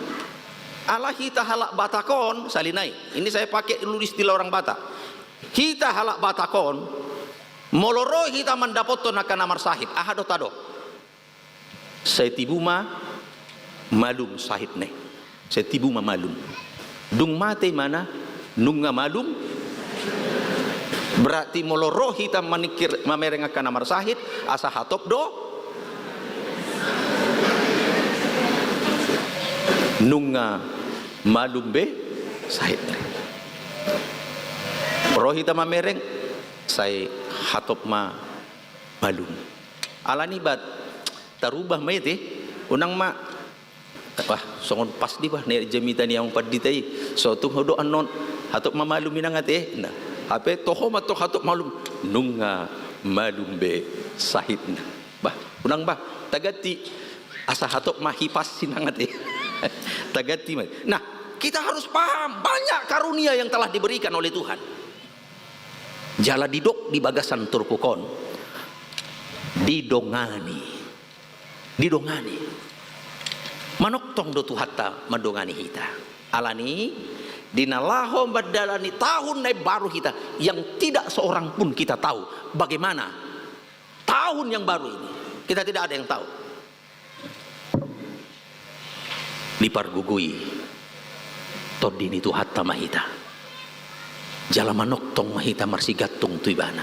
ala hita halak batakon salinai. Ini saya pakai dulu istilah orang Batak. Hita halak batakon moloro hita mandapoton akan namar sahid ahado tado. Saya tibuma malum sahid ne. Saya tibuma malum. Dung mate mana? Nunga malum. Berarti moloro hita manikir mamereng akan namar sahid asa hatop do. Nunga malum be sahid. Rohita mamereng saya hatop ma malum. Alani bat tarubah maite unang ma wah songon pas di bah ne jamitan yang paditai so tu hodo anon hatop ma malum minang ate nah ape toho mato hatop malum nunga malum be sahid bah unang bah tagati asa hatop ma hipas sinang ate tagati mah. Nah, kita harus paham banyak karunia yang telah diberikan oleh Tuhan. Jala didok di bagasan turpukon. Didongani. Manoktong do tuhatta madongani hita. Alani dinalaho badalani tahun na baru kita yang tidak seorang pun kita tahu bagaimana tahun yang baru ini. Kita tidak ada yang tahu. Lipargugui todini tu hatta mahita jala manoktong mahita marsigatong tuibana.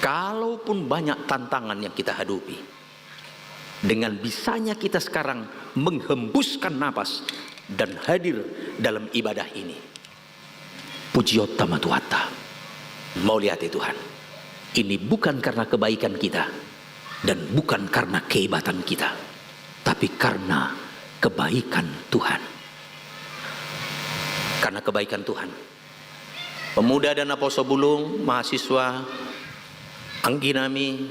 Kalaupun banyak tantangan yang kita hadapi, dengan bisanya kita sekarang menghembuskan napas dan hadir dalam ibadah ini, pujiot tama tuhatta. Mau lihat Tuhan, ini bukan karena kebaikan kita dan bukan karena kehebatan kita, tapi karena kebaikan Tuhan. Karena kebaikan Tuhan. Pemuda dan Aposo Bulung, mahasiswa, angginami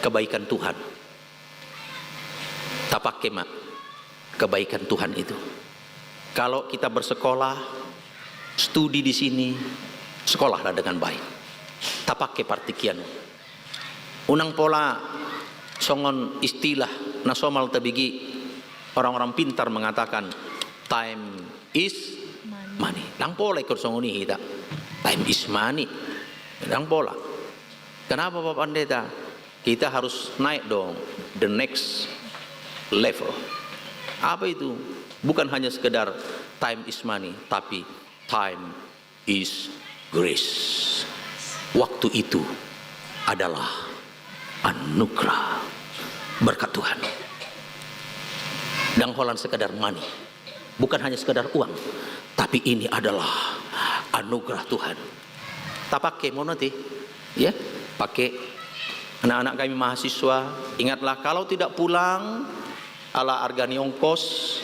kebaikan Tuhan. Tapak kemak kebaikan Tuhan itu. Kalau kita bersekolah, studi di sini, sekolahlah dengan baik. Tapak ke partikian. Unang pola songon istilah nasomal tabigi. Orang-orang pintar mengatakan time is money. Lang pola ikut songoni kita. Time is money. Lang pola. Kenapa Bapak Pendeta? Kita harus naik dong the next level. Apa itu? Bukan hanya sekedar time is money, tapi time is grace. Waktu itu adalah anugerah berkat Tuhan. Dan holan sekadar money, bukan hanya sekadar uang, tapi ini adalah anugerah Tuhan. Tak pakai monoti, ya, pakai anak-anak kami mahasiswa. Ingatlah kalau tidak pulang, ala argani ongkos,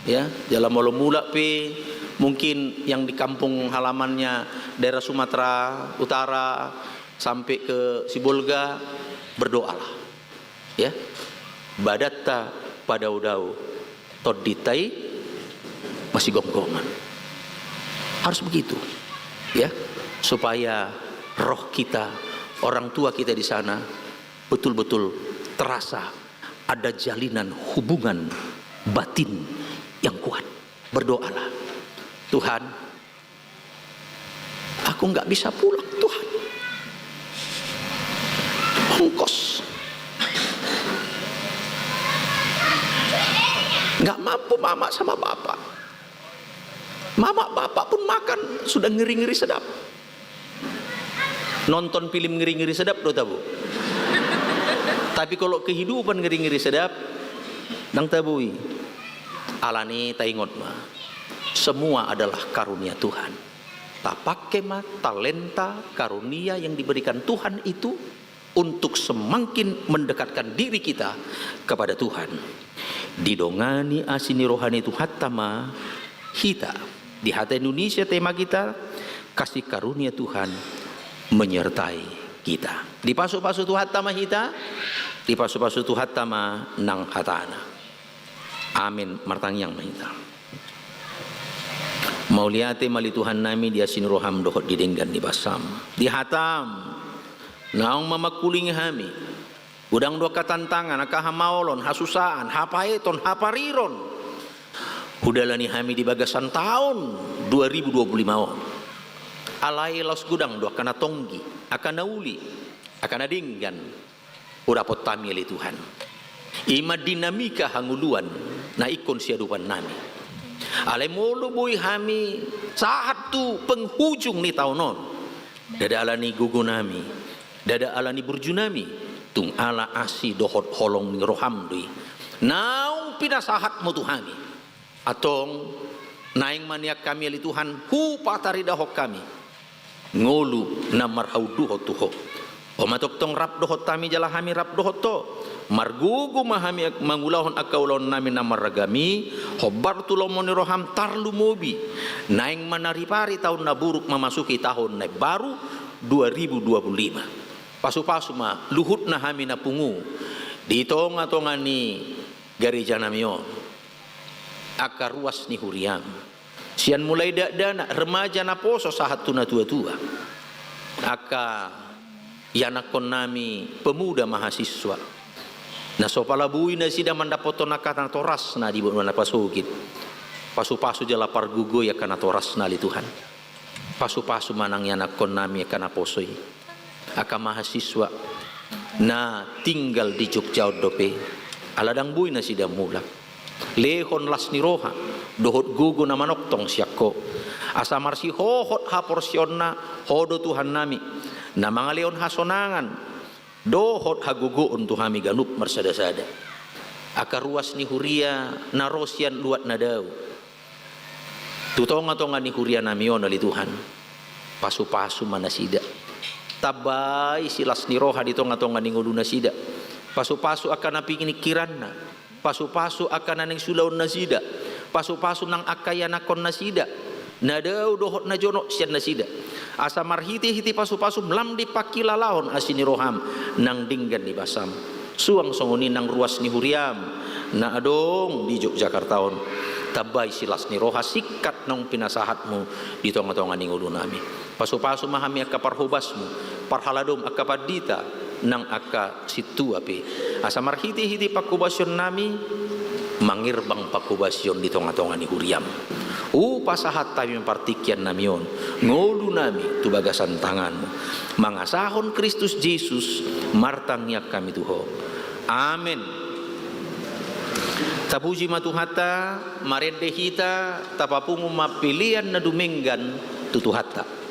ya, jalan mula pe, mungkin yang di kampung halamannya daerah Sumatera Utara sampai ke Sibolga, berdoalah, ya, badatta pada udau. Toditai masih gonggongan. Harus begitu, ya, supaya roh kita, orang tua kita di sana betul-betul terasa ada jalinan hubungan batin yang kuat. Berdoalah, Tuhan, aku nggak bisa pulang, Tuhan, ongkos. Nggak mampu mama sama bapak. Mama bapak pun makan sudah ngeri-ngeri sedap. Nonton film ngeri-ngeri sedap do tabu. Tapi kalau kehidupan ngeri-ngeri sedap, nang tabui. Alani taingot mah. Semua adalah karunia Tuhan. Tapakke mah talenta karunia yang diberikan Tuhan itu untuk semakin mendekatkan diri kita kepada Tuhan. Didongani asini rohani itu hatama hita. Di hati Indonesia tema kita kasih karunia Tuhan menyertai kita. Di pasu-pasu tu hatama hita, di pasu-pasu tu hatama nang hatana. Amin martang yang mahita. Mauliate mali Tuhan nami dia sini roham dohot didenggan di basam. Di hatam naung mamakuling hami. Udang dua katantangan, akah maolon, hasusaan, hapaeton, hapariron. Hudalani hami di bagasan tahun 2025 alai laos gudang do akana tonggi akana uli akana dinggan urapot tami ali Tuhan ima dinamika hanguluan na ikon siadupan nami alai mulu boy hami saat tu penghujung ni tahun non dada alani gugu nami dada alani burjunami tung ala asi dohot holong ni roham dui naung pinasahat mo tuhami atong naing maniak kami ali Tuhan hu patari dahok kami ngolu na marhau duhot tuho o matok tong rap dohot tami jala hami rap dohot to margugu mahami mangulahon akaulon nami na maragami hobar tulomoni roham tarlu mobi naing manaripari tahun na buruk memasuki tahun na baru 2025 pasu-pasu ma luhut na hami na pungu ditonga-tonga ni gereja namion akar ruas ni huriam sian mulai dana remaja na poso sahat tuna tua-tua aka yanakon nami pemuda mahasiswa na sopalabui na sida mandapoto nakatan toras na di mana pasugit pasu-pasu jala pargugo ya kana toras na li Tuhan pasu-pasu manang yanakon nami ya kana posoi aka mahasiswa na tinggal di Jogja dope aladang bui na sida mulak lehon las ni roha dohot gugu na manoktong siyako asa marsi hohot ha porsyon na hodo Tuhan nami na mga leon hasonangan dohot ha guguon tuhami ganup marsada-sada akaruas ni huria na rosyan luat na daw tutonga-tonga ni huria namion ali Tuhan pasu-pasu manasida tabay silas ni roha di tonga-tonga ni ngulu nasida pasu-pasu akan napingin kiran na pasu-pasu akan naneng sulaw nasida pasu-pasu nang akayanakon nasida nadaw dohot na jono siyan nasida asa marhiti-hiti pasu-pasu melam di pakilalahon asini roham nang dinggan di basam suang songoni nang ruas ni huriam na adong di Yogyakartaon tabay silas ni roha sikat nang pinasahatmu di tonga-tonga ni ngulu nami pasu-pasu mahami akka parhubasmu parhaladom akka padita nang akka situ api asa marhiti-hiti pakubasyon nami mangirbang pakubasyon di tonga-tonga ni huriam pasahat tayo partikyan namion ngolu nami tu bagasan tanganmu mangasahon Kristus Jesus martangyak kami tuho amin tapuji matuhata marendehita tapapungu mapilian na dumenggan tutuhata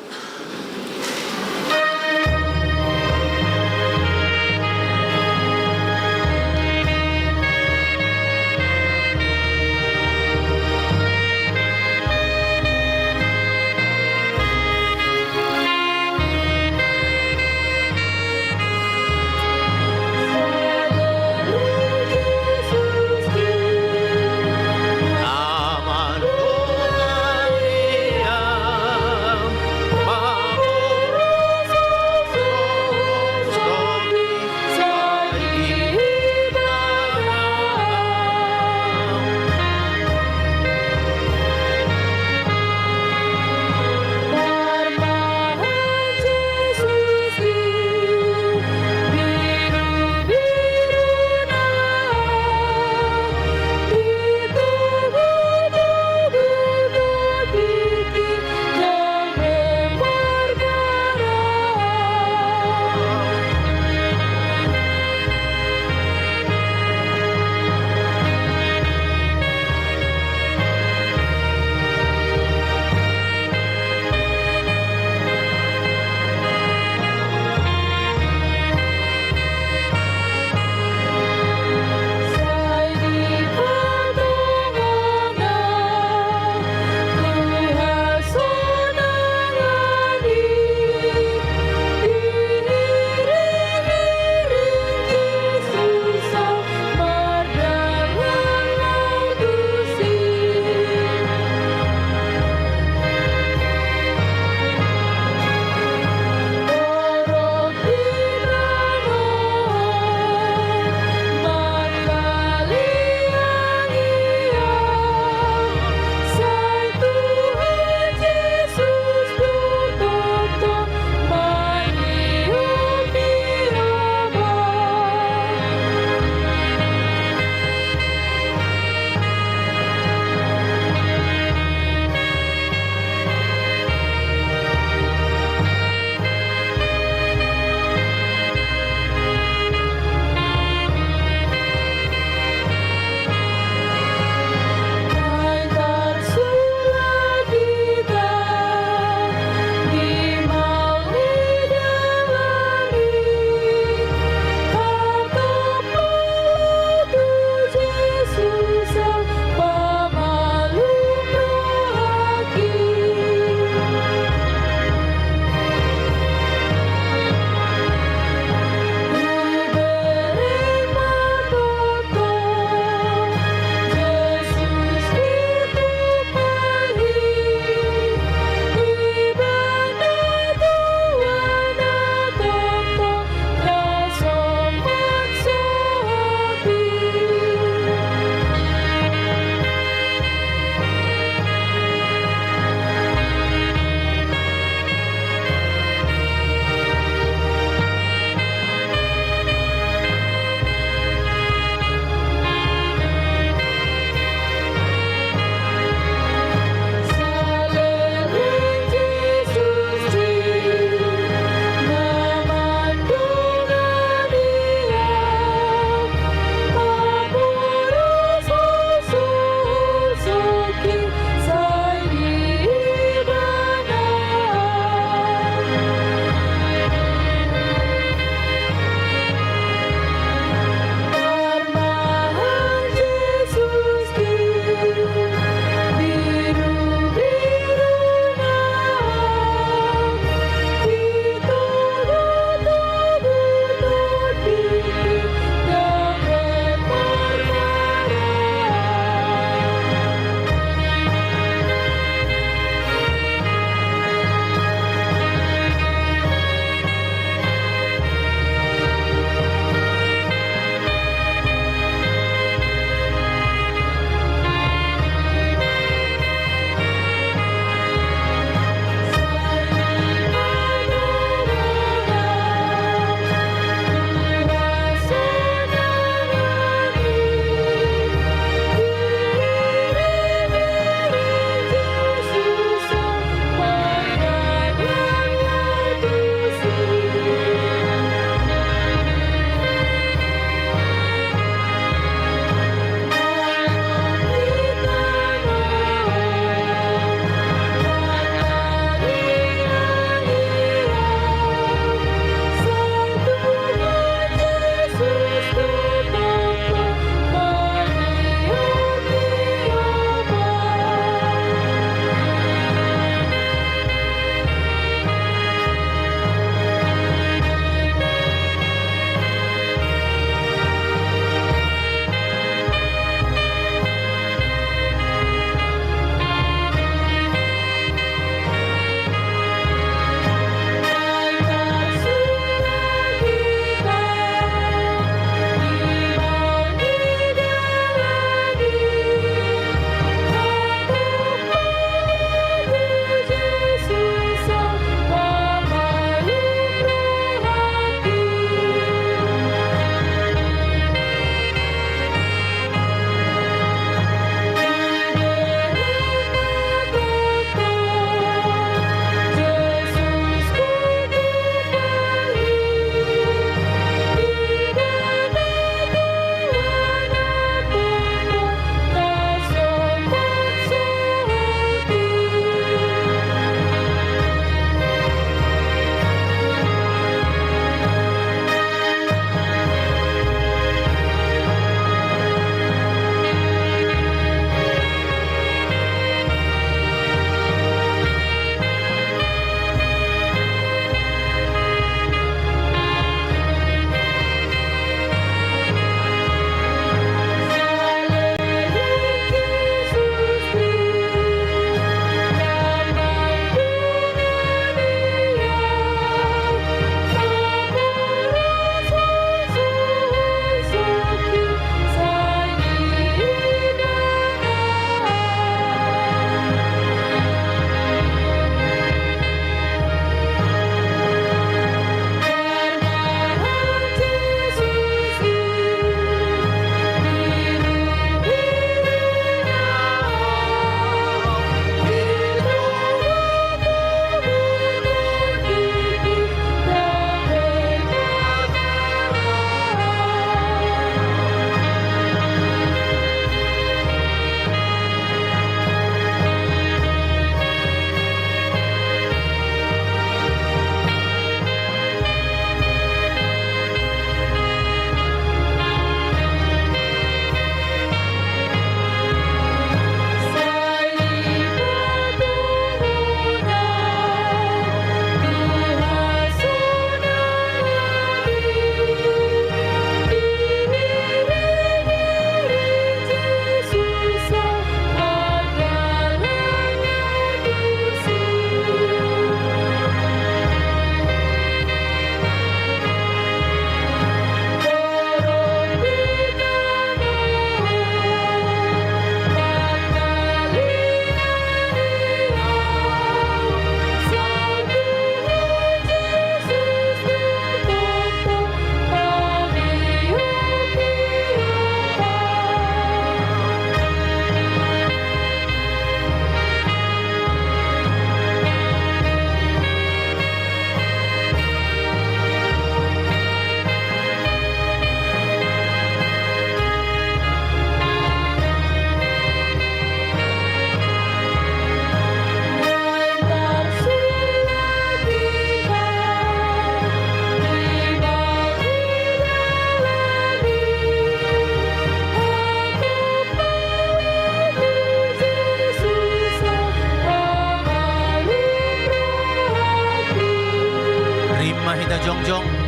Jong.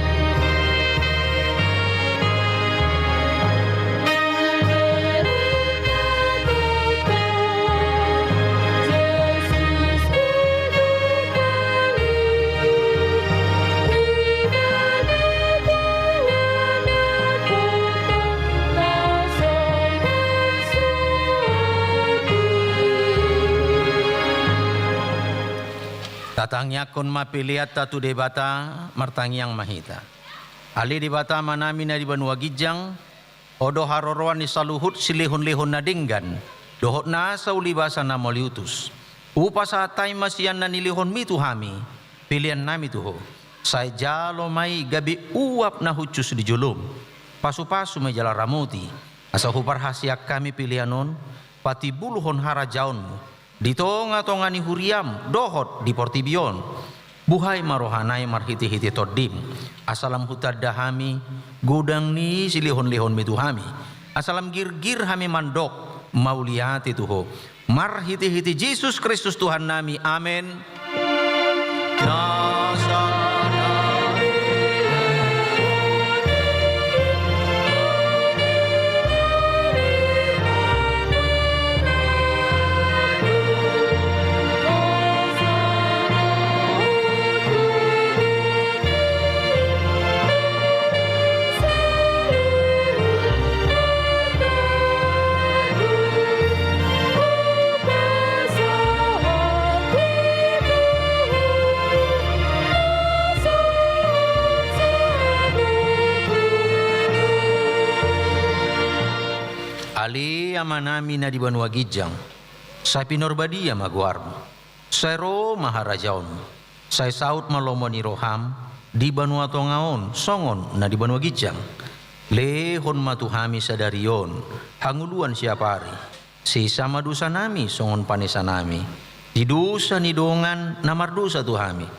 Tatangnya kon mapiliat tatu debata martangiang mahita. Ali debata manami na di Banua Gijang, odo haroroan ni saluhut silihon-lihon na dinggan, dohot na sa ulibasa na moliutus. Upa sa atay masiyan na nilihon mi tuhami, pilihan nami tuho. Say jalo may gabi uap na hucus di julum. Pasu-pasu may jala ramuti. Asa huparhasyak kami pilihanon, pati buluhon harajaon mo. Dito nga to nga ni Huriam, dohot di Portibion. Buhay marohanay marhiti-hiti todim. Asalam hutad dahami, gudang ni silihon-lihon mituhami. Asalam gir-gir hami mandok, mauliati tuho. Marhiti-hiti Jesus Kristus Tuhan nami. Amen. Ali amanami na di Banua Gijang, sa pinorbadia maguarmo, sa ro maharajaon, sa saut malomo ni Roham, di Banua Tongaon, songon na di Banua Gijang, lehon matuhami sa darion, hanguluan siapari, si sama dusa nami, songon panisa nami, di dusa ni dongan, namardusa tuhami,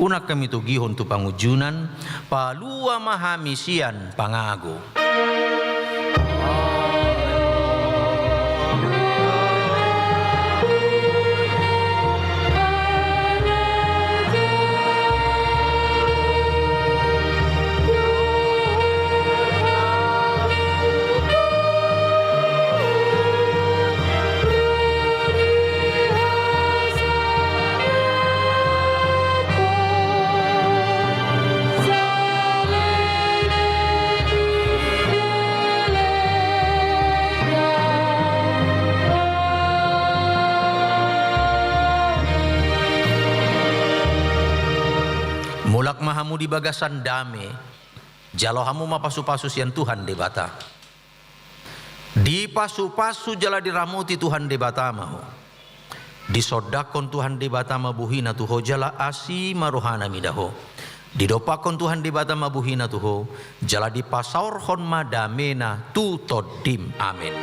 unak kami tugihon tu pangujunan, palua mahami sian pangago. Mulak mahamu di bagasan dame, jalo hamu mapasu-pasu sian Tuhan debata. Di pasu-pasu jala diramuti Tuhan debata mahu. Di sodakon Tuhan debata mabuhina tuho jala asi marohana midaho. Di dopakon Tuhan debata mabuhina tuho jala di pasaurhon madamena tu todim. Amin.